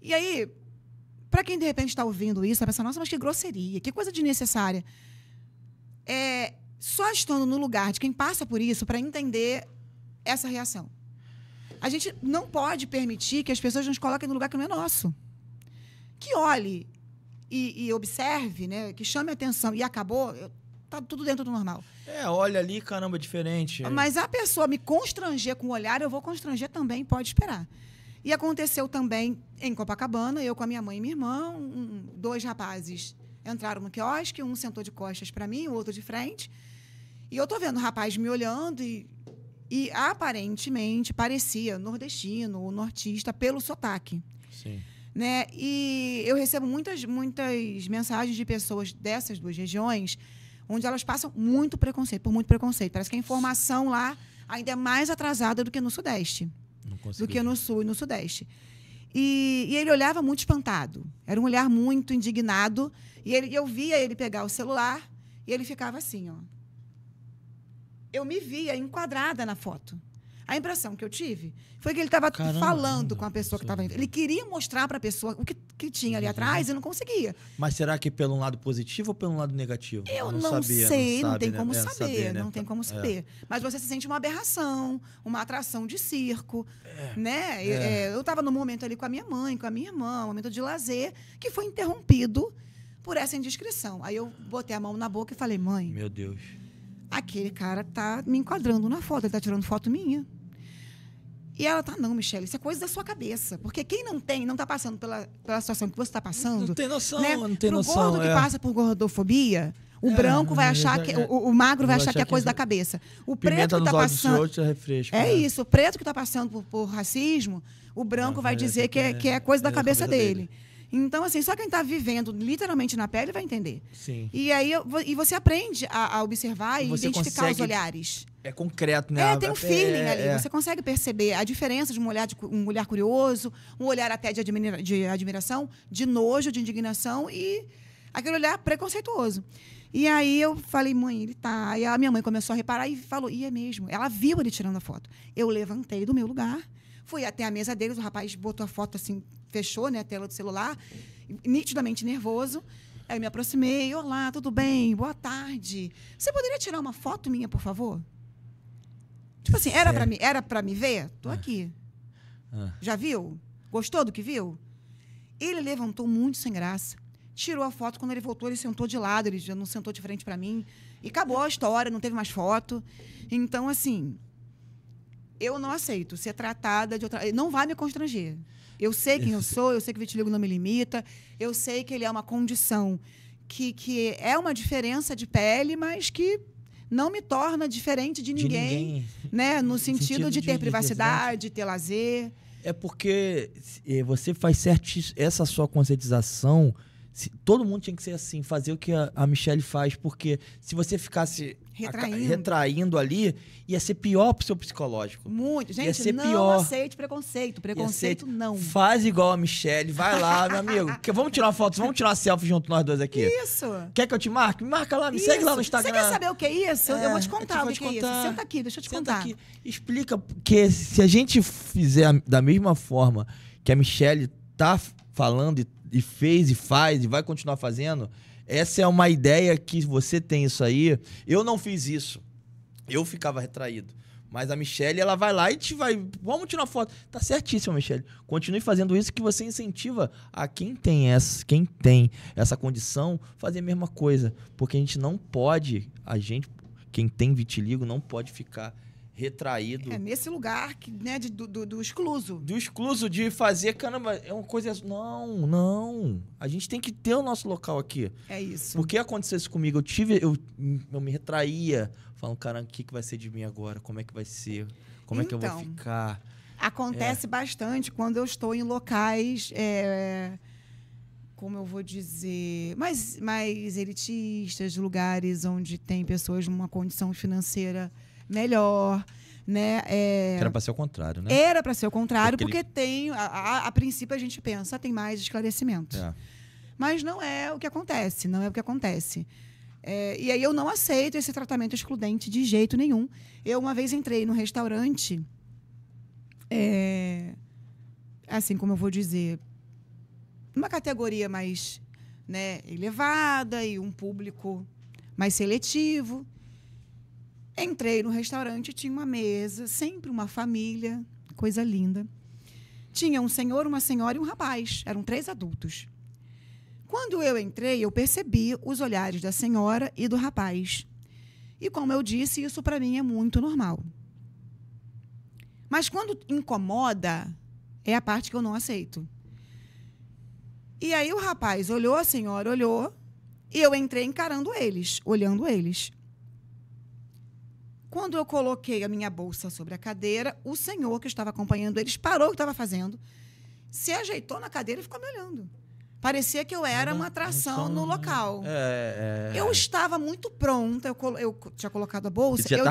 E aí, para quem de repente está ouvindo isso, vai pensar, nossa, mas que grosseria, que coisa desnecessária. Só estando no lugar de quem passa por isso para entender essa reação. A gente não pode permitir que as pessoas nos coloquem no lugar que não é nosso. Que olhe e observe, né? Que chame a atenção e acabou, tá tudo dentro do normal. Olha ali, caramba, diferente. Mas a pessoa me constranger com o olhar, eu vou constranger também, pode esperar. E aconteceu também em Copacabana, eu com a minha mãe e minha irmã, 2 rapazes entraram no quiosque, um sentou de costas para mim, o outro de frente. E eu tô vendo o rapaz me olhando e aparentemente parecia nordestino ou nortista pelo sotaque. Sim. Né? E eu recebo muitas mensagens de pessoas dessas 2 regiões onde elas passam por muito preconceito. Parece que a informação lá ainda é mais atrasada do que no Sudeste. Do que no Sul e no Sudeste. E ele olhava muito espantado. Era um olhar muito indignado. E eu via ele pegar o celular e ele ficava assim, ó. Eu me via enquadrada na foto. A impressão que eu tive foi que ele estava falando com a pessoa que estava indo. Ele queria mostrar para a pessoa o que tinha ali atrás e não conseguia. Mas será que pelo lado positivo ou pelo lado negativo? Eu não sei, não tem como né? saber, não tem como saber. Mas você se sente uma aberração, uma atração de circo, né? Eu estava num momento ali com a minha mãe, com a minha irmã, um momento de lazer, que foi interrompido por essa indiscrição. Aí eu botei a mão na boca e falei, mãe... Meu Deus. Aquele cara tá me enquadrando na foto, ele tá tirando foto minha. E ela tá, não, Michele, isso é coisa da sua cabeça. Porque quem não tá passando pela situação que você tá passando... Não tem noção, né? não tem Pro noção. gordo que passa por gordofobia, o branco vai achar que... O magro vai achar que é coisa da cabeça. O preto que tá passando... Refresco, isso, o preto que tá passando por racismo, o branco vai dizer que é coisa da cabeça dele. Então, assim, só quem está vivendo literalmente na pele vai entender. Sim. E aí você aprende a observar e identificar os olhares. É concreto, né? Tem um feeling ali. Você consegue perceber a diferença de um olhar curioso, um olhar até de admiração, de nojo, de indignação e aquele olhar preconceituoso. E aí eu falei, mãe, ele tá. Aí a minha mãe começou a reparar e falou, é mesmo. Ela viu ele tirando a foto. Eu levantei do meu lugar, fui até a mesa deles, o rapaz botou a foto assim, fechou, né, a tela do celular, nitidamente nervoso. Aí eu me aproximei, olá, tudo bem? Boa tarde. Você poderia tirar uma foto minha, por favor? Tipo assim, era pra me ver? Tô aqui. Já viu? Gostou do que viu? Ele levantou muito sem graça. Tirou a foto. Quando ele voltou, ele sentou de lado. Ele já não sentou de frente para mim. E acabou a história, não teve mais foto. Então, assim, eu não aceito ser tratada de outra... Não vai me constranger. Eu sei quem eu sou, eu sei que o vitiligo não me limita, eu sei que ele é uma condição que é uma diferença de pele, mas que não me torna diferente de ninguém. Né? No sentido de ter privacidade, ter lazer. É porque você faz essa sua conscientização. Todo mundo tinha que ser assim, fazer o que a Michele faz, porque se você ficasse retraindo ali, ia ser pior pro seu psicológico. Muito. Gente, ia ser não pior. aceite preconceito. Preconceito não. Faz igual a Michele, vai lá, meu amigo. Vamos tirar uma foto, vamos tirar uma selfie junto nós dois aqui. Isso. Quer que eu te marque? Me marca lá, me segue lá no Instagram. Você quer saber o que é isso? Eu vou te contar o que é isso. Senta aqui, deixa eu te contar. Aqui. Explica, porque se a gente fizer da mesma forma que a Michele tá falando e fez e faz e vai continuar fazendo, essa é uma ideia que você tem isso aí. Eu não fiz isso. Eu ficava retraído. Mas a Michele, ela vai lá e vamos tirar foto. Tá certíssimo, Michele. Continue fazendo isso que você incentiva a quem tem essa condição, fazer a mesma coisa. Porque a gente não pode, quem tem vitiligo, não pode ficar retraído. Nesse lugar né, do excluso. Do excluso, de fazer, caramba, é uma coisa... Não. A gente tem que ter o nosso local aqui. É isso. Porque aconteceu isso comigo. Eu me retraía, falando, caramba, o que vai ser de mim agora? Como é que vai ser? Como é que eu vou ficar? Acontece bastante quando eu estou em locais... como eu vou dizer, mais elitistas, lugares onde tem pessoas numa condição financeira melhor, né? Era para ser o contrário, né? Era para ser o contrário, porque tem... A princípio, a gente pensa, tem mais esclarecimento. Mas não é o que acontece, não é o que acontece. E aí eu não aceito esse tratamento excludente de jeito nenhum. Eu, uma vez, entrei no restaurante, assim, como eu vou dizer, uma categoria mais, né, elevada e um público mais seletivo. Entrei no restaurante, tinha uma mesa, sempre uma família, coisa linda. Tinha um senhor, uma senhora e um rapaz. Eram 3 adultos. Quando eu entrei, eu percebi os olhares da senhora e do rapaz. E, como eu disse, isso para mim é muito normal. Mas quando incomoda, é a parte que eu não aceito. E aí o rapaz olhou, a senhora olhou, e eu entrei encarando eles, olhando eles. Quando eu coloquei a minha bolsa sobre a cadeira, o senhor que estava acompanhando eles parou o que estava fazendo, se ajeitou na cadeira e ficou me olhando. Parecia que eu era uma atração no local. Eu estava muito pronta, eu tinha colocado a bolsa, eu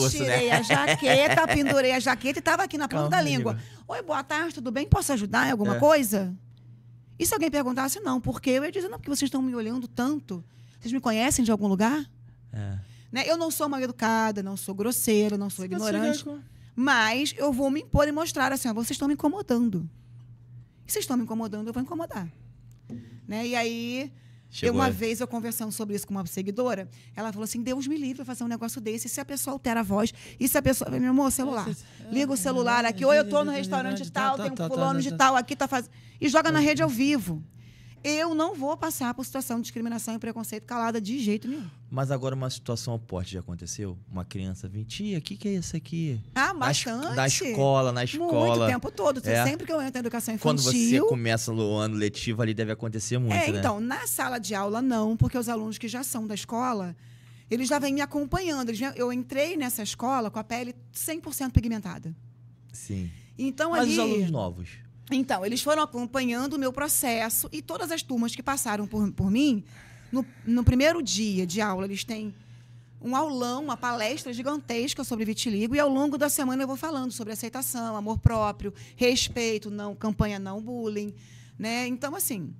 tirei a jaqueta, pendurei a jaqueta e estava aqui na ponta da língua. Oi, boa tarde, tudo bem? Posso ajudar em alguma coisa? E se alguém perguntasse, não, por quê? Eu ia dizer, não, porque vocês estão me olhando tanto. Vocês me conhecem de algum lugar? Né? Eu não sou mal educada, não sou grosseira, não sou ignorante. Mas eu vou me impor e mostrar assim, ó, vocês estão me incomodando. Se vocês estão me incomodando, eu vou incomodar. Né? E aí, uma vez eu conversando sobre isso com uma seguidora, ela falou assim, Deus me livre de fazer um negócio desse, e se a pessoa altera a voz, e se a pessoa... Meu amor, celular. Liga o celular aqui, ou eu estou no restaurante tal, tem um fulano de tal, aqui tá fazendo... E joga na rede ao vivo. Eu não vou passar por situação de discriminação e preconceito calada de jeito nenhum. Mas agora uma situação oposta já aconteceu? Uma criança vem, tia, o que é isso aqui? Ah, bastante. Na escola. Muito, o tempo todo. Sempre que eu entro na educação infantil... Quando você começa o ano letivo, ali deve acontecer muito, né? Então, na sala de aula, não, porque os alunos que já são da escola, eles já vêm me acompanhando. Eu entrei nessa escola com a pele 100% pigmentada. Sim. Então, mas ali... os alunos novos? Então, eles foram acompanhando o meu processo e todas as turmas que passaram por mim, no primeiro dia de aula, eles têm um aulão, uma palestra gigantesca sobre vitiligo e ao longo da semana eu vou falando sobre aceitação, amor próprio, respeito, campanha não bullying, né? Então, assim,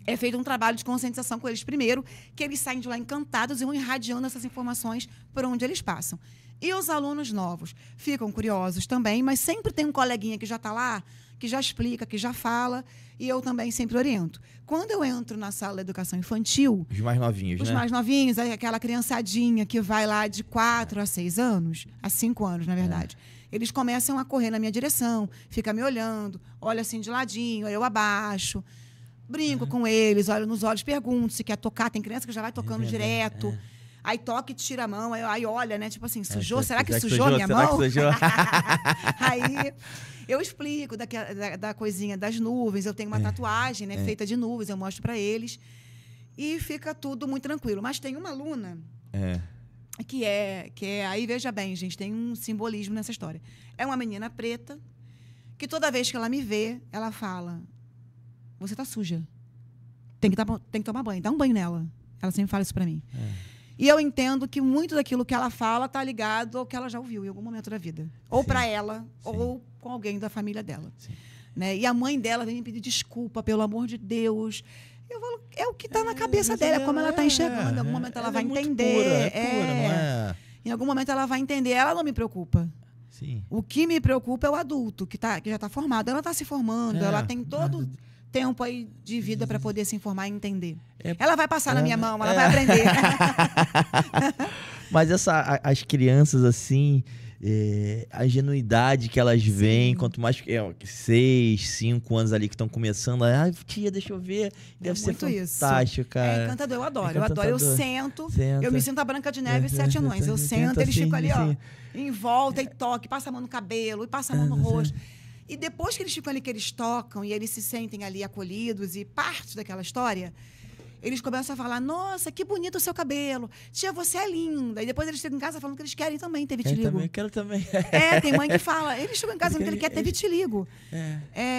é feito um trabalho de conscientização com eles primeiro, que eles saem de lá encantados e vão irradiando essas informações por onde eles passam. E os alunos novos ficam curiosos também, mas sempre tem um coleguinha que já está lá, que já explica, que já fala, e eu também sempre oriento. Quando eu entro na sala de educação infantil... Os mais novinhos, né? Os mais novinhos, aquela criançadinha que vai lá de 4 a 6 anos, a 5 anos, na verdade. Eles começam a correr na minha direção, fica me olhando, olha assim de ladinho, eu abaixo, brinco com eles, olho nos olhos, pergunto se quer tocar. Tem criança que já vai tocando direto. Aí toca e tira a mão, aí olha, né? Tipo assim, sujou? Será que sujou minha mão? Aí eu explico da coisinha das nuvens. Eu tenho uma tatuagem, né, feita de nuvens, eu mostro para eles. E fica tudo muito tranquilo. Mas tem uma aluna que é... Aí, veja bem, gente, tem um simbolismo nessa história. É uma menina preta que toda vez que ela me vê, ela fala, você tá suja. Tem que tomar banho. Dá um banho nela. Ela sempre fala isso para mim. E eu entendo que muito daquilo que ela fala está ligado ao que ela já ouviu em algum momento da vida. Ou para ela, ou com alguém da família dela. Né? E a mãe dela vem me pedir desculpa, pelo amor de Deus. Eu falo, é o que está na cabeça dela, é como ela está enxergando. Em algum momento ela vai entender. Em algum momento ela vai entender. Ela não me preocupa. Sim. O que me preocupa é o adulto, que já está formado. Ela está se formando, ela tem todo... tempo aí de vida para poder se informar e entender. Ela vai passar na minha mão, ela vai aprender. Mas as crianças, assim, a ingenuidade que elas veem, quanto mais 6, 5 anos ali que estão começando, tia, deixa eu ver, deve ser fantástico, cara. É encantador, eu adoro. Eu sento, eu me sinto a Branca de Neve e 7 anões. Eu sento, eles ficam ali, ó, em volta e toque, passa a mão no cabelo, e passa a mão no rosto. E depois que eles ficam ali, que eles tocam e eles se sentem ali acolhidos e parte daquela história, eles começam a falar, nossa, que bonito o seu cabelo. Tia, você é linda. E depois eles chegam em casa falando que eles querem também ter vitiligo. Eu quero também. Tem mãe que fala. Eles chegam em casa falando que ele quer ter vitiligo.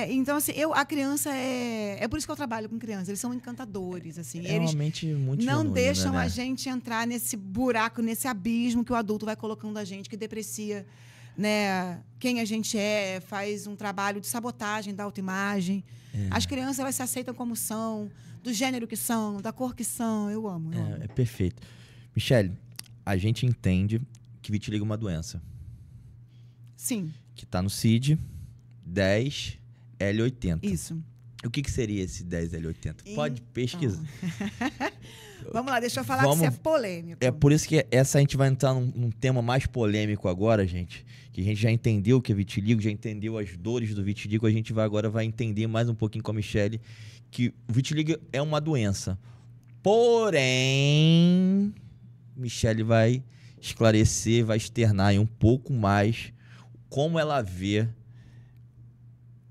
Então, assim, a criança é por isso que eu trabalho com crianças. Eles são encantadores, assim. Eles realmente muito não genuíno, deixam né? a gente entrar nesse buraco, nesse abismo que o adulto vai colocando a gente, que deprecia, né, quem a gente faz um trabalho de sabotagem da autoimagem. As crianças, elas se aceitam como são, do gênero que são, da cor que são. Eu amo. É perfeito. Michele, a gente entende que vitiligo é uma doença. Sim. Que está no CID 10L80. Isso. O que seria esse 10L80? Pode pesquisar. Vamos lá, deixa eu falar que isso é polêmico. É por isso que a gente vai entrar num tema mais polêmico agora, gente. Que a gente já entendeu o que é vitiligo, já entendeu as dores do vitiligo. A gente agora vai entender mais um pouquinho com a Michele que o vitiligo é uma doença. Porém, Michele vai esclarecer, vai externar aí um pouco mais como ela vê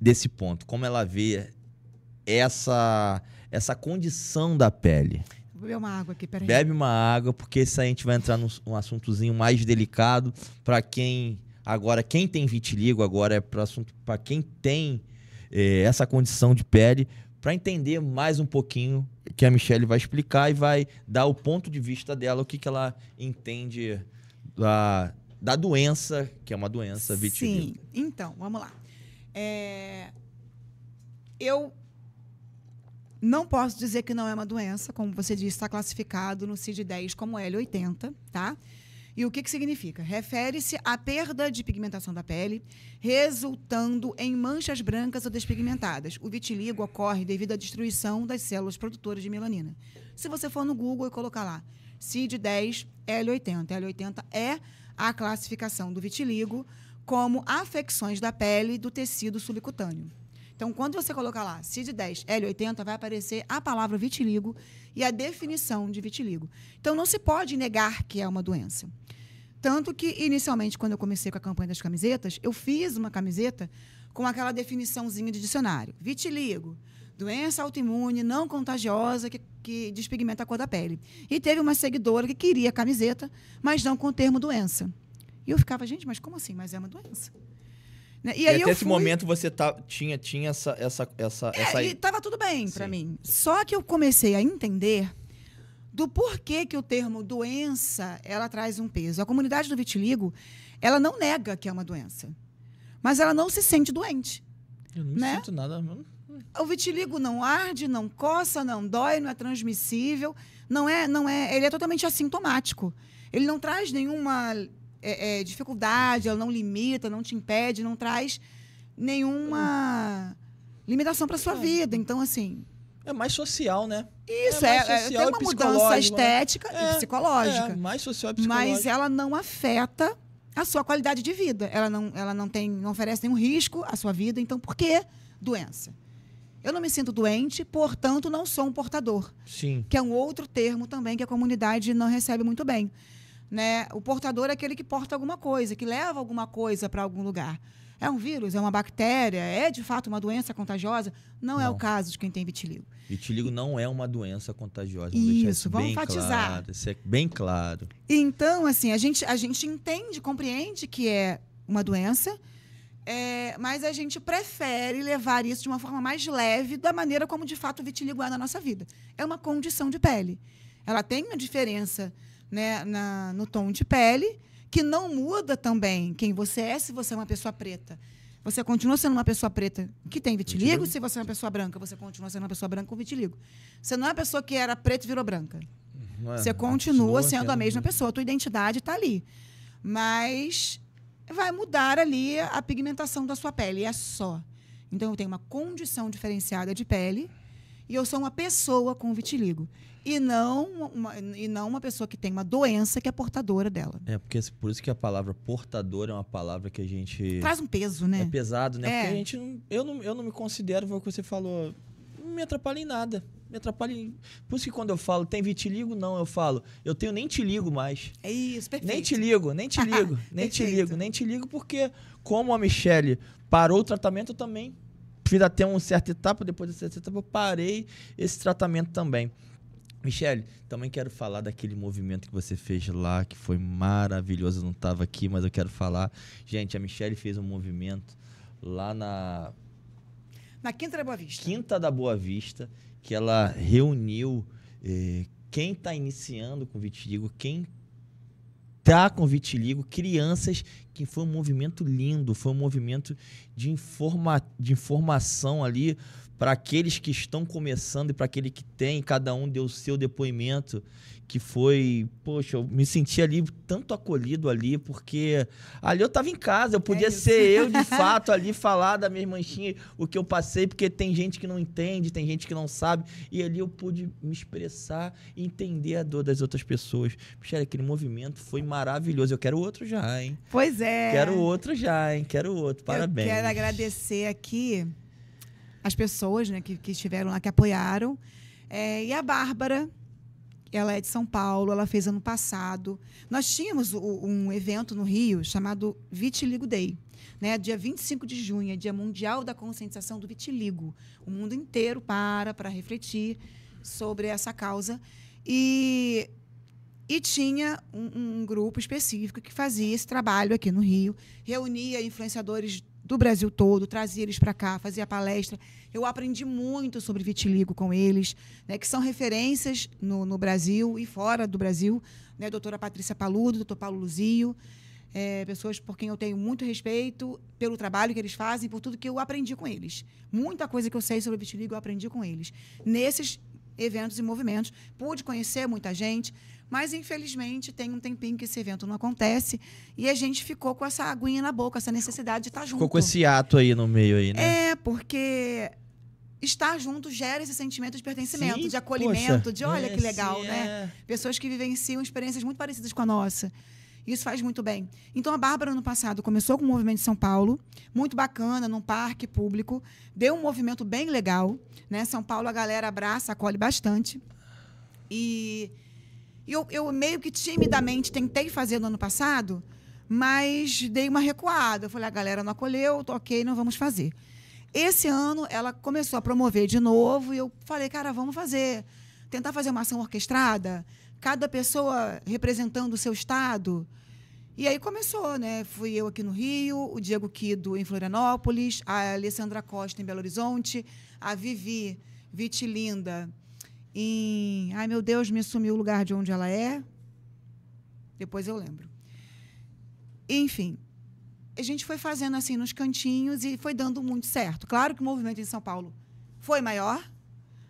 desse ponto, como ela vê essa condição da pele. Vou beber uma água aqui, peraí. Bebe uma água, porque isso aí a gente vai entrar num assuntozinho mais delicado para quem tem vitiligo, agora é para quem tem essa condição de pele, para entender mais um pouquinho que a Michele vai explicar e vai dar o ponto de vista dela, o que ela entende da doença, que é uma doença vitiligo. Sim, então, vamos lá. Eu Não posso dizer que não é uma doença, como você disse, está classificado no CID-10 como L80, tá? E o que significa? Refere-se à perda de pigmentação da pele, resultando em manchas brancas ou despigmentadas. O vitiligo ocorre devido à destruição das células produtoras de melanina. Se você for no Google e colocar lá, CID-10, L80. L80 é a classificação do vitiligo como afecções da pele do tecido subcutâneo. Então, quando você colocar lá CID-10, L80, vai aparecer a palavra vitiligo e a definição de vitiligo. Então, não se pode negar que é uma doença. Tanto que, inicialmente, quando eu comecei com a campanha das camisetas, eu fiz uma camiseta com aquela definiçãozinha de dicionário. Vitiligo, doença autoimune não contagiosa que despigmenta a cor da pele. E teve uma seguidora que queria a camiseta, mas não com o termo doença. E eu ficava, gente, mas como assim? Mas é uma doença. E aí até esse momento você tinha essa e estava tudo bem para mim. Só que eu comecei a entender do porquê que o termo doença, ela traz um peso. A comunidade do vitiligo, ela não nega que é uma doença, mas ela não se sente doente. Eu não sinto nada. O vitiligo não arde, não coça, não dói, não é transmissível, não é, ele é totalmente assintomático. Ele não traz nenhuma dificuldade, ela não limita, não te impede, não traz nenhuma limitação para sua vida. Então, assim... É mais social, né? Isso, tem uma mudança estética e psicológica. É, mais social e psicológica. Mas ela não afeta a sua qualidade de vida. Ela não oferece nenhum risco à sua vida. Então, por que doença? Eu não me sinto doente, portanto, não sou um portador. Sim. Que é um outro termo também que a comunidade não recebe muito bem. Né? O portador é aquele que porta alguma coisa, que leva alguma coisa para algum lugar. É um vírus, é uma bactéria, é de fato uma doença contagiosa? Não é o caso de quem tem vitiligo. Vitiligo não é uma doença contagiosa. Isso, vamos enfatizar. Claro, isso é bem claro. Então, assim, a gente entende, compreende que é uma doença, mas a gente prefere levar isso de uma forma mais leve, da maneira como, de fato, o vitiligo é na nossa vida. É uma condição de pele. Ela tem uma diferença, né, no tom de pele, que não muda também quem você é se você é uma pessoa preta. Você continua sendo uma pessoa preta que tem vitiligo. Se você é uma pessoa branca, você continua sendo uma pessoa branca com vitiligo. Você não é uma pessoa que era preta e virou branca. Você continua sendo a mesma pessoa. A tua identidade está ali. Mas vai mudar ali a pigmentação da sua pele. É só. Então, eu tenho uma condição diferenciada de pele e eu sou uma pessoa com vitiligo. E não uma pessoa que tem uma doença que é portadora dela. Porque por isso que a palavra portador é uma palavra que a gente... Traz um peso, né? É pesado, né? Porque a gente... Eu não me considero, foi o que você falou, não me atrapalha em nada. Me atrapalha em... Por isso que quando eu falo, tem vitiligo? Não, eu falo, eu tenho nem te ligo mais. É isso, perfeito. Nem te ligo, nem te ligo, porque como a Michelle parou o tratamento, eu também fiz até uma certa etapa, depois dessa certa etapa eu parei esse tratamento também. Michelle, também quero falar daquele movimento que você fez lá, que foi maravilhoso. Eu não estava aqui, mas eu quero falar. Gente, a Michelle fez um movimento lá na Quinta da Boa Vista. Quinta da Boa Vista, que ela reuniu quem está iniciando com vitiligo, quem está com vitiligo, crianças, que foi um movimento lindo, foi um movimento de informação ali, para aqueles que estão começando e para aquele que tem, cada um deu o seu depoimento, que foi... Poxa, eu me senti ali tanto acolhido ali, porque ali eu estava em casa, eu podia ser eu, de fato, ali falar da minha manchinha, o que eu passei, porque tem gente que não entende, tem gente que não sabe, e ali eu pude me expressar e entender a dor das outras pessoas. Michelle, aquele movimento foi maravilhoso. Eu quero outro já, hein? Pois é. Quero outro já, hein? Quero outro. Parabéns. Eu quero agradecer aqui as pessoas, né, que estiveram lá, que apoiaram. E a Bárbara, ela é de São Paulo, ela fez ano passado. Nós tínhamos um evento no Rio chamado Vitiligo Day, né, dia 25 de junho, é Dia Mundial da Conscientização do Vitiligo. O mundo inteiro para refletir sobre essa causa. E tinha um grupo específico que fazia esse trabalho aqui no Rio, reunia influenciadores do Brasil todo, trazia eles para cá, fazia palestra. Eu aprendi muito sobre vitiligo com eles, né, que são referências no Brasil e fora do Brasil, né, a doutora Patrícia Paludo, doutor Paulo Luzio. pessoas por quem eu tenho muito respeito, pelo trabalho que eles fazem, por tudo que eu aprendi com eles. Muita coisa que eu sei sobre vitiligo eu aprendi com eles. Nesses eventos e movimentos, pude conhecer muita gente, mas, infelizmente, tem um tempinho que esse evento não acontece e a gente ficou com essa aguinha na boca, essa necessidade de estar junto. Ficou com esse ato aí no meio aí, né? Porque estar junto gera esse sentimento de pertencimento, Sim, de acolhimento, poxa, de olha que legal, né? É. Pessoas que vivenciam experiências muito parecidas com a nossa. Isso faz muito bem. Então, a Bárbara, ano passado, começou com o movimento de São Paulo, muito bacana, num parque público, deu um movimento bem legal, né? São Paulo, a galera abraça, acolhe bastante. E eu meio que timidamente tentei fazer no ano passado, mas dei uma recuada. Eu falei, a galera não acolheu, ok, não vamos fazer. Esse ano, ela começou a promover de novo e eu falei, cara, vamos fazer. Tentar fazer uma ação orquestrada, cada pessoa representando o seu estado. E aí começou, né? Fui eu aqui no Rio, o Diego Quido em Florianópolis, a Alessandra Costa em Belo Horizonte, a Vivi Vitilinda em... Ai, meu Deus, me sumiu o lugar de onde ela é. Depois eu lembro. Enfim, a gente foi fazendo assim nos cantinhos e foi dando muito certo. Claro que o movimento em São Paulo foi maior,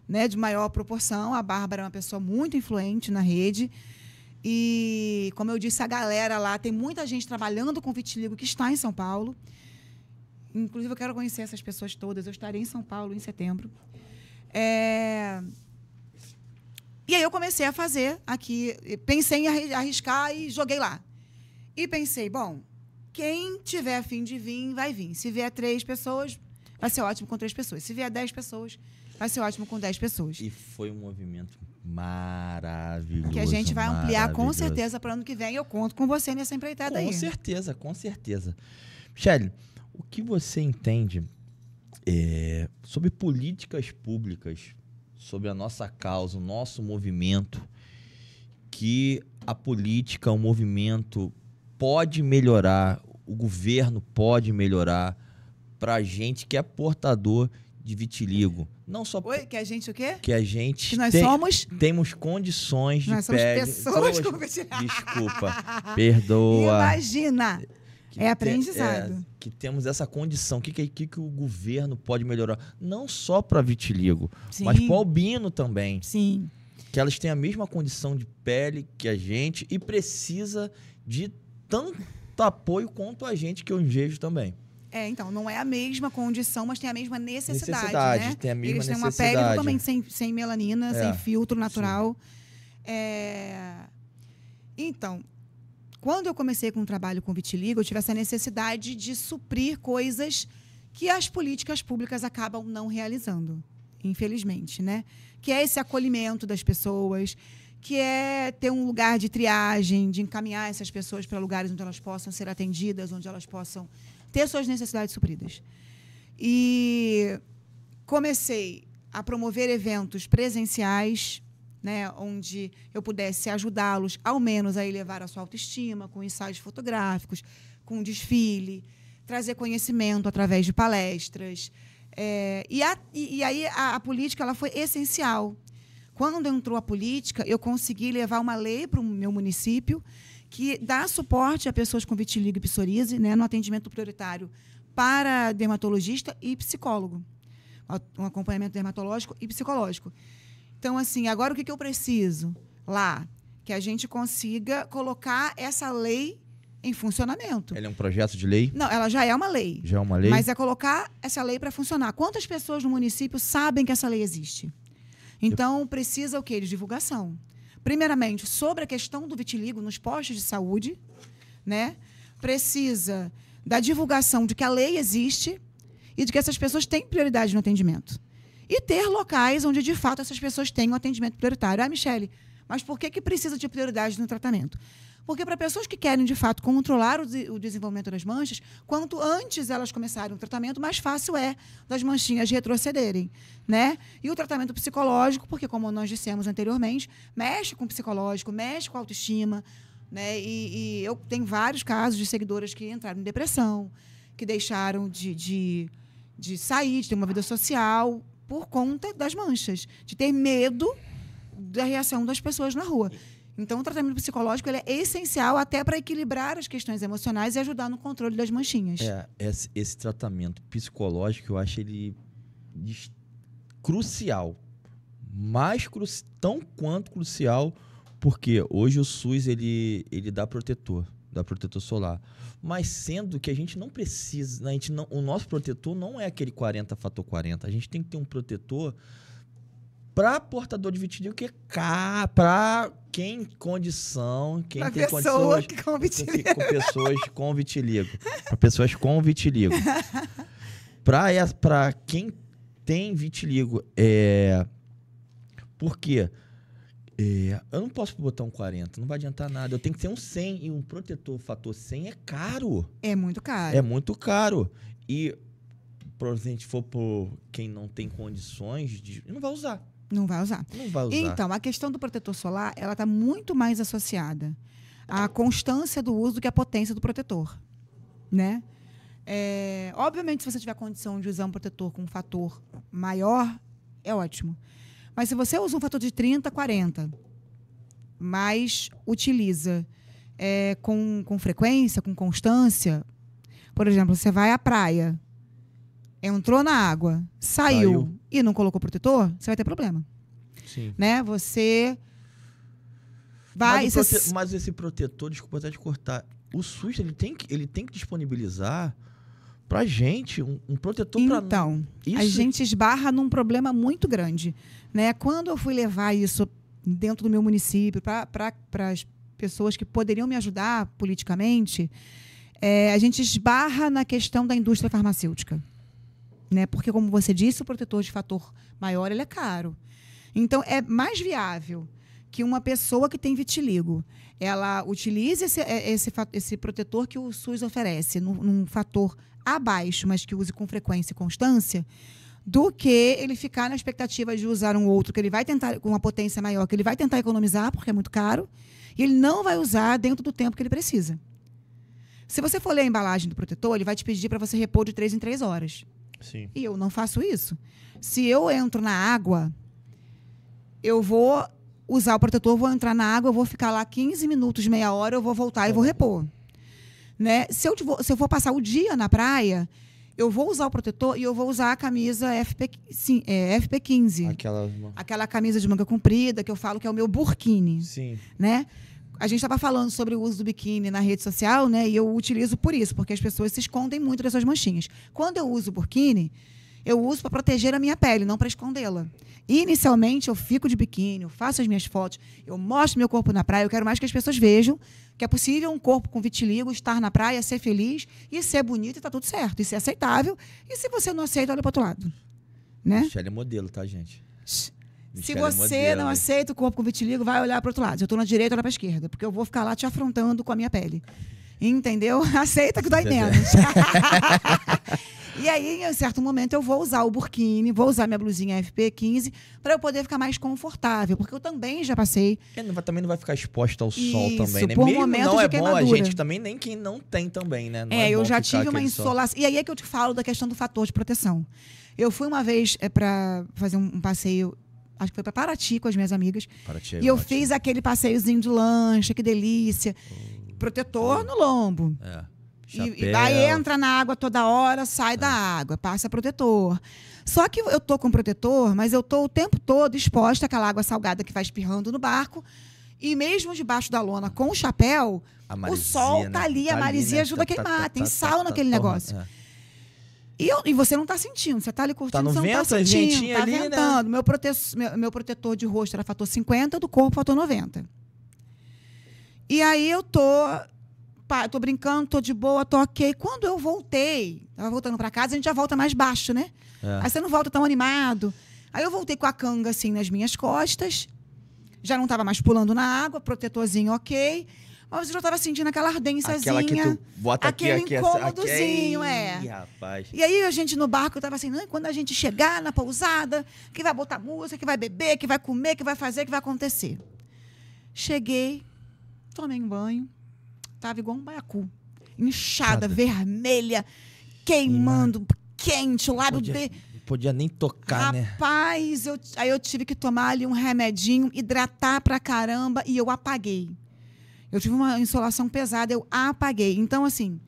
né, de maior proporção. A Bárbara é uma pessoa muito influente na rede. E, como eu disse, a galera lá, tem muita gente trabalhando com vitiligo que está em São Paulo. Inclusive, eu quero conhecer essas pessoas todas. Eu estarei em São Paulo em setembro. E aí eu comecei a fazer aqui. Pensei em arriscar e joguei lá. E pensei, bom, quem tiver a fim de vir, vai vir. Se vier 3 pessoas, vai ser ótimo com 3 pessoas. Se vier 10 pessoas, vai ser ótimo com 10 pessoas. E foi um movimento maravilhoso. Que a gente vai ampliar com certeza para o ano que vem. Eu conto com você nessa empreitada aí. Com certeza, com certeza. Michele, o que você entende sobre políticas públicas, sobre a nossa causa, o nosso movimento, que a política, o movimento pode melhorar, o governo pode melhorar para a gente que é portador de vitiligo? Não só... Oi, que a gente o quê? Que a gente que nós somos... temos condições de nós somos pessoas com vitiligo. Desculpa, perdoa. Imagina! É aprendizado. Que temos essa condição. O que o governo pode melhorar? Não só para vitiligo, Sim. mas para o albino também. Sim. Que elas têm a mesma condição de pele que a gente e precisa de tanto apoio quanto a gente, que eu vejo também. Então, não é a mesma condição, mas tem a mesma necessidade, né? Tem a mesma Eles têm necessidade. uma pele totalmente sem melanina, sem filtro natural. Então, quando eu comecei com o trabalho com vitiligo, eu tive essa necessidade de suprir coisas que as políticas públicas acabam não realizando, infelizmente, né? Que é esse acolhimento das pessoas, que é ter um lugar de triagem, de encaminhar essas pessoas para lugares onde elas possam ser atendidas, onde elas possam ter suas necessidades supridas. E comecei a promover eventos presenciais, né, onde eu pudesse ajudá-los, ao menos, a elevar a sua autoestima, com ensaios fotográficos, com desfile, trazer conhecimento através de palestras. E aí a política ela foi essencial. Quando entrou a política, eu consegui levar uma lei para o meu município que dá suporte a pessoas com vitiligo e psoríase, né, no atendimento prioritário para dermatologista e psicólogo. Um acompanhamento dermatológico e psicológico. Então, assim, agora o que eu preciso lá? Que a gente consiga colocar essa lei em funcionamento. Ela é um projeto de lei? Não, ela já é uma lei. Já é uma lei? Mas é colocar essa lei para funcionar. Quantas pessoas no município sabem que essa lei existe? Então, precisa o quê? De divulgação. Primeiramente, sobre a questão do vitiligo nos postos de saúde, né? Precisa da divulgação de que a lei existe e de que essas pessoas têm prioridade no atendimento. E ter locais onde, de fato, essas pessoas tenham atendimento prioritário. Michele, mas por que precisa de prioridade no tratamento? Porque para pessoas que querem, de fato, controlar o desenvolvimento das manchas, quanto antes elas começarem o tratamento, mais fácil é das manchinhas retrocederem, né? E o tratamento psicológico, porque, como nós dissemos anteriormente, mexe com o psicológico, mexe com a autoestima, né? E eu tenho vários casos de seguidoras que entraram em depressão, que deixaram de sair, de ter uma vida social, por conta das manchas, de ter medo da reação das pessoas na rua. Então, o tratamento psicológico ele é essencial até para equilibrar as questões emocionais e ajudar no controle das manchinhas. Esse tratamento psicológico, eu acho ele crucial. Tão quanto crucial, porque hoje o SUS ele dá protetor solar. Mas sendo que a gente não precisa, o nosso protetor não é aquele 40 fator 40. A gente tem que ter um protetor para portador de vitiligo, que é para quem tem condições com vitiligo. com pessoas com vitiligo. Para pessoas com vitiligo. Para quem tem vitiligo, por quê? Eu não posso botar um 40, não vai adiantar nada. Eu tenho que ter um 100 e um protetor fator 100 é caro. É muito caro. É muito caro. E, se a gente for por quem não tem condições, não vai usar. Não vai usar. Não vai usar. Então, a questão do protetor solar, ela está muito mais associada à constância do uso do que à potência do protetor, né? Obviamente, se você tiver condição de usar um protetor com um fator maior, é ótimo. Mas se você usa um fator de 30, 40, mas utiliza com frequência, com constância, por exemplo, você vai à praia, entrou na água, saiu e não colocou protetor, você vai ter problema. Sim. Né? Você vai... Mas esse protetor, desculpa até te cortar, o SUS ele tem que disponibilizar pra gente um protetor para... Então, a gente esbarra num problema muito grande. Né? Quando eu fui levar isso dentro do meu município para as pessoas que poderiam me ajudar politicamente, a gente esbarra na questão da indústria farmacêutica. Né? Porque, como você disse, o protetor de fator maior ele é caro. Então, é mais viável que uma pessoa que tem vitiligo ela utilize esse protetor que o SUS oferece num fator abaixo, mas que use com frequência e constância, do que ele ficar na expectativa de usar um outro que ele vai tentar, com uma potência maior, que ele vai tentar economizar, porque é muito caro, e ele não vai usar dentro do tempo que ele precisa. Se você for ler a embalagem do protetor, ele vai te pedir para você repor de 3 em 3 horas. Sim. E eu não faço isso. Se eu entro na água, eu vou usar o protetor, vou entrar na água, eu vou ficar lá 15 minutos, meia hora, eu vou voltar e vou repor. Né? Se eu for passar o dia na praia, eu vou usar o protetor e eu vou usar a camisa FP15. Aquela camisa de manga comprida, que eu falo que é o meu burkini. Sim. Né? A gente estava falando sobre o uso do biquíni na rede social, né? E eu utilizo por isso, porque as pessoas se escondem muito das suas manchinhas. Quando eu uso o burkini, eu uso para proteger a minha pele, não para escondê-la. Inicialmente, eu fico de biquíni, eu faço as minhas fotos, eu mostro meu corpo na praia. Eu quero mais que as pessoas vejam que é possível um corpo com vitiligo estar na praia, ser feliz e ser bonito e tá tudo certo. Isso é aceitável. E se você não aceita, olha para o outro lado. Né? Michele é modelo, tá, gente? Se você não aceita o corpo com vitiligo, vai olhar para o outro lado. Se eu estou na direita, olha para a esquerda. Porque eu vou ficar lá te afrontando com a minha pele. Entendeu? Aceita que dói menos. E aí, em um certo momento, eu vou usar o burkini, vou usar minha blusinha FP15 para eu poder ficar mais confortável. Porque eu também já passei... Também não vai ficar exposta ao sol também, né? Por Mesmo momentos não de é queimadura. Bom a gente também, nem quem não tem também, né? Não eu bom já ficar tive uma insolação. E aí é que eu te falo da questão do fator de proteção. Eu fui uma vez para fazer um passeio, acho que foi para Paraty com as minhas amigas. Paraty é e eu ótimo. fiz aquele passeiozinho de lancha, que delícia. Protetor no lombo. E aí entra na água toda hora, sai da água, passa protetor. Só que eu tô com protetor, mas eu tô o tempo todo exposta àquela água salgada que vai espirrando no barco. E mesmo debaixo da lona com o chapéu, o sol tá ali, a maresia ajuda a queimar. Tem sal naquele negócio. E você não tá sentindo, você tá ali curtindo, você não tá sentindo, tá ventando. Né? Meu protetor de rosto era fator 50, do corpo fator 90. E aí eu tô brincando, tô de boa, tô ok. Quando eu voltei, tava voltando para casa, a gente já volta mais baixo, né? Aí você não volta tão animado. Aí eu voltei com a canga assim nas minhas costas, já não tava mais pulando na água, protetorzinho ok, mas eu já tava sentindo aquela ardênciazinha. Aquela que tu bota aquele aqui, incômodozinho, Ih, rapaz. E aí a gente no barco, eu tava assim, quando a gente chegar na pousada, que vai botar música, que vai beber, que vai comer, que vai fazer, que vai acontecer. Cheguei, tomei um banho, tava igual um baiacu. Inchada, vermelha, queimando, quente, o lábio podia nem tocar, né? Rapaz, aí eu tive que tomar ali um remedinho, hidratar pra caramba e eu apaguei. Eu tive uma insolação pesada, eu apaguei. Então, assim,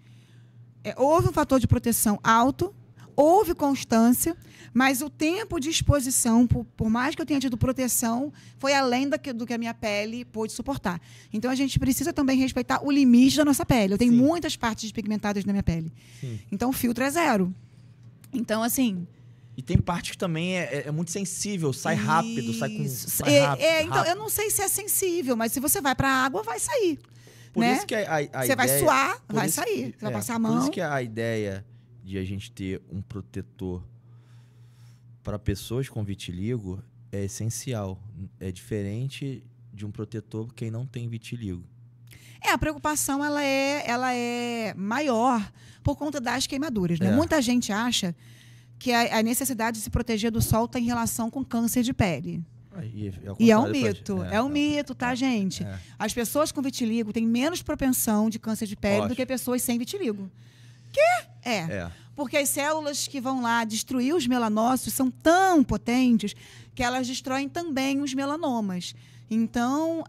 houve um fator de proteção alto, houve constância, mas o tempo de exposição, por mais que eu tenha tido proteção, foi além do que a minha pele pôde suportar. Então, a gente precisa também respeitar o limite da nossa pele. Eu tenho muitas partes pigmentadas na minha pele. Sim. Então, o filtro é 0. Então, assim... E tem parte que também é muito sensível, sai rápido, sai rápido. Então, eu não sei se é sensível, mas se você vai para a água, vai sair. Por né? isso que a você ideia, vai suar, vai sair. Você vai passar a mão. Por isso que a ideia de a gente ter um protetor para pessoas com vitiligo é essencial. É diferente de um protetor quem não tem vitiligo. A preocupação ela é maior por conta das queimaduras. Né? Muita gente acha que a necessidade de se proteger do sol está em relação com câncer de pele. E é um mito. É um mito, tá, gente? As pessoas com vitiligo têm menos propensão de câncer de pele do que pessoas sem vitiligo. Porque as células que vão lá destruir os melanócitos são tão potentes que elas destroem também os melanomas. Então,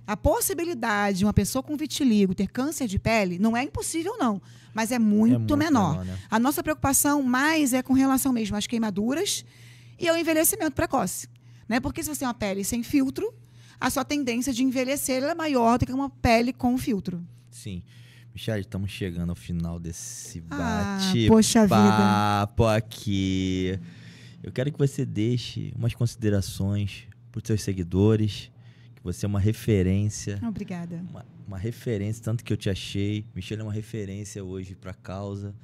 a possibilidade de uma pessoa com vitiligo ter câncer de pele não é impossível, não. Mas é muito menor. Né? A nossa preocupação mais é com relação mesmo às queimaduras e ao envelhecimento precoce. Né? Porque se você tem uma pele sem filtro, a sua tendência de envelhecer é maior do que uma pele com filtro. Sim. Michele, estamos chegando ao final desse bate-papo aqui. Eu quero que você deixe umas considerações para os seus seguidores, que você é uma referência. Obrigada. Uma referência, tanto que eu te achei. Michele é uma referência hoje para a causa.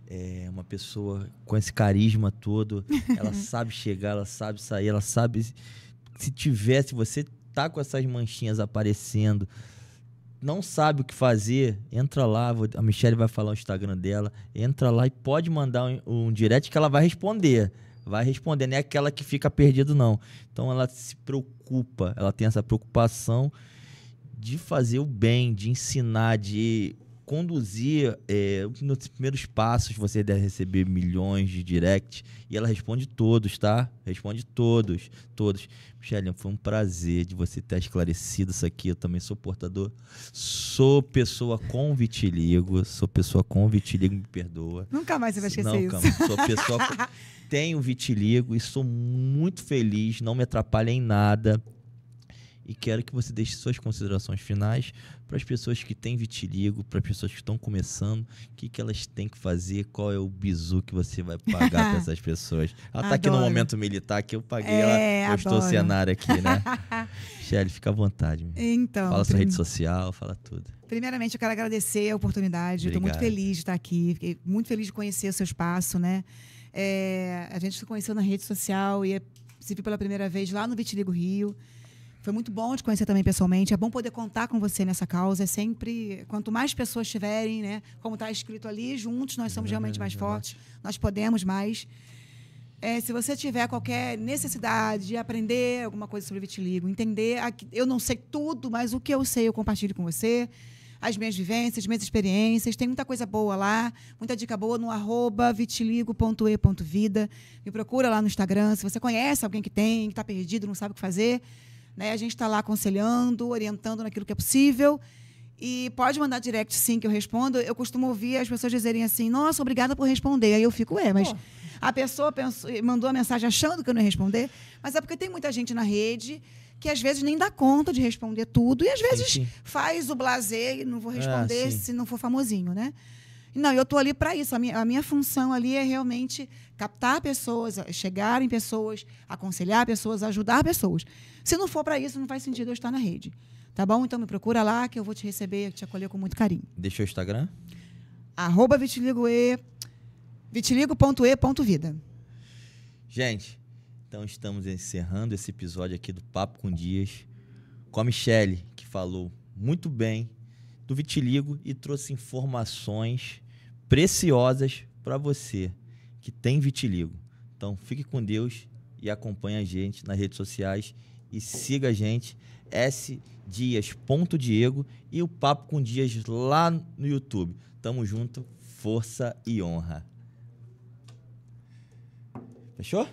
É uma pessoa com esse carisma todo. Ela sabe chegar, ela sabe sair, ela sabe... Se você tá com essas manchinhas aparecendo, não sabe o que fazer, entra lá, a Michele vai falar o Instagram dela, entra lá e pode mandar um direct que ela vai responder. Vai responder, não é aquela que fica perdido, não. Então ela se preocupa, ela tem essa preocupação de fazer o bem, de ensinar, de conduzir. Nos primeiros passos você deve receber milhões de directs e ela responde todos, tá? Responde todos. Michele, foi um prazer de você ter esclarecido isso aqui. Eu também sou portador, sou pessoa com vitiligo, me perdoa. Nunca mais você vai esquecer isso. Sou pessoa tenho vitiligo e sou muito feliz, não me atrapalha em nada. E quero que você deixe suas considerações finais para as pessoas que têm vitiligo, para as pessoas que estão começando, o que elas têm que fazer, qual é o bizu que você vai pagar para essas pessoas. Ela está aqui no momento militar, que eu paguei, ela postou o cenário aqui, né? Michele, fica à vontade. Então, fala sua rede social, fala tudo. Primeiramente, eu quero agradecer a oportunidade. Estou muito feliz de estar aqui, fiquei muito feliz de conhecer o seu espaço, né? A gente se conheceu na rede social e se viu pela primeira vez lá no Vitiligo Rio. Foi muito bom te conhecer também pessoalmente. É bom poder contar com você nessa causa. É sempre... Quanto mais pessoas tiverem, né? Como está escrito ali, juntos nós somos realmente mais fortes. Nós podemos mais. Se você tiver qualquer necessidade de aprender alguma coisa sobre vitiligo, entender... Eu não sei tudo, mas o que eu sei eu compartilho com você. As minhas vivências, minhas experiências. Tem muita coisa boa lá. Muita dica boa no @vitiligo.e.vida. Me procura lá no Instagram. Se você conhece alguém que está perdido, não sabe o que fazer... Né? A gente está lá aconselhando, orientando naquilo que é possível. E pode mandar direct, sim, que eu respondo. Eu costumo ouvir as pessoas dizerem assim, nossa, obrigada por responder. Aí eu fico, mas a pessoa mandou a mensagem achando que eu não ia responder. Mas é porque tem muita gente na rede que às vezes nem dá conta de responder tudo. E às vezes faz o blasé e não vou responder se não for famosinho, né? Não, eu estou ali para isso. A minha função ali é realmente captar pessoas, chegar em pessoas, aconselhar pessoas, ajudar pessoas. Se não for para isso, não faz sentido eu estar na rede. Tá bom? Então me procura lá que eu vou te receber, te acolher com muito carinho. Deixa o Instagram? @vitiligo.e.vida. Gente, então estamos encerrando esse episódio aqui do Papo com Dias com a Michele, que falou muito bem do vitiligo e trouxe informações preciosas para você que tem vitiligo. Então, fique com Deus e acompanhe a gente nas redes sociais e siga a gente, sdias.diego e o Papo com Dias lá no YouTube. Tamo junto, força e honra. Fechou?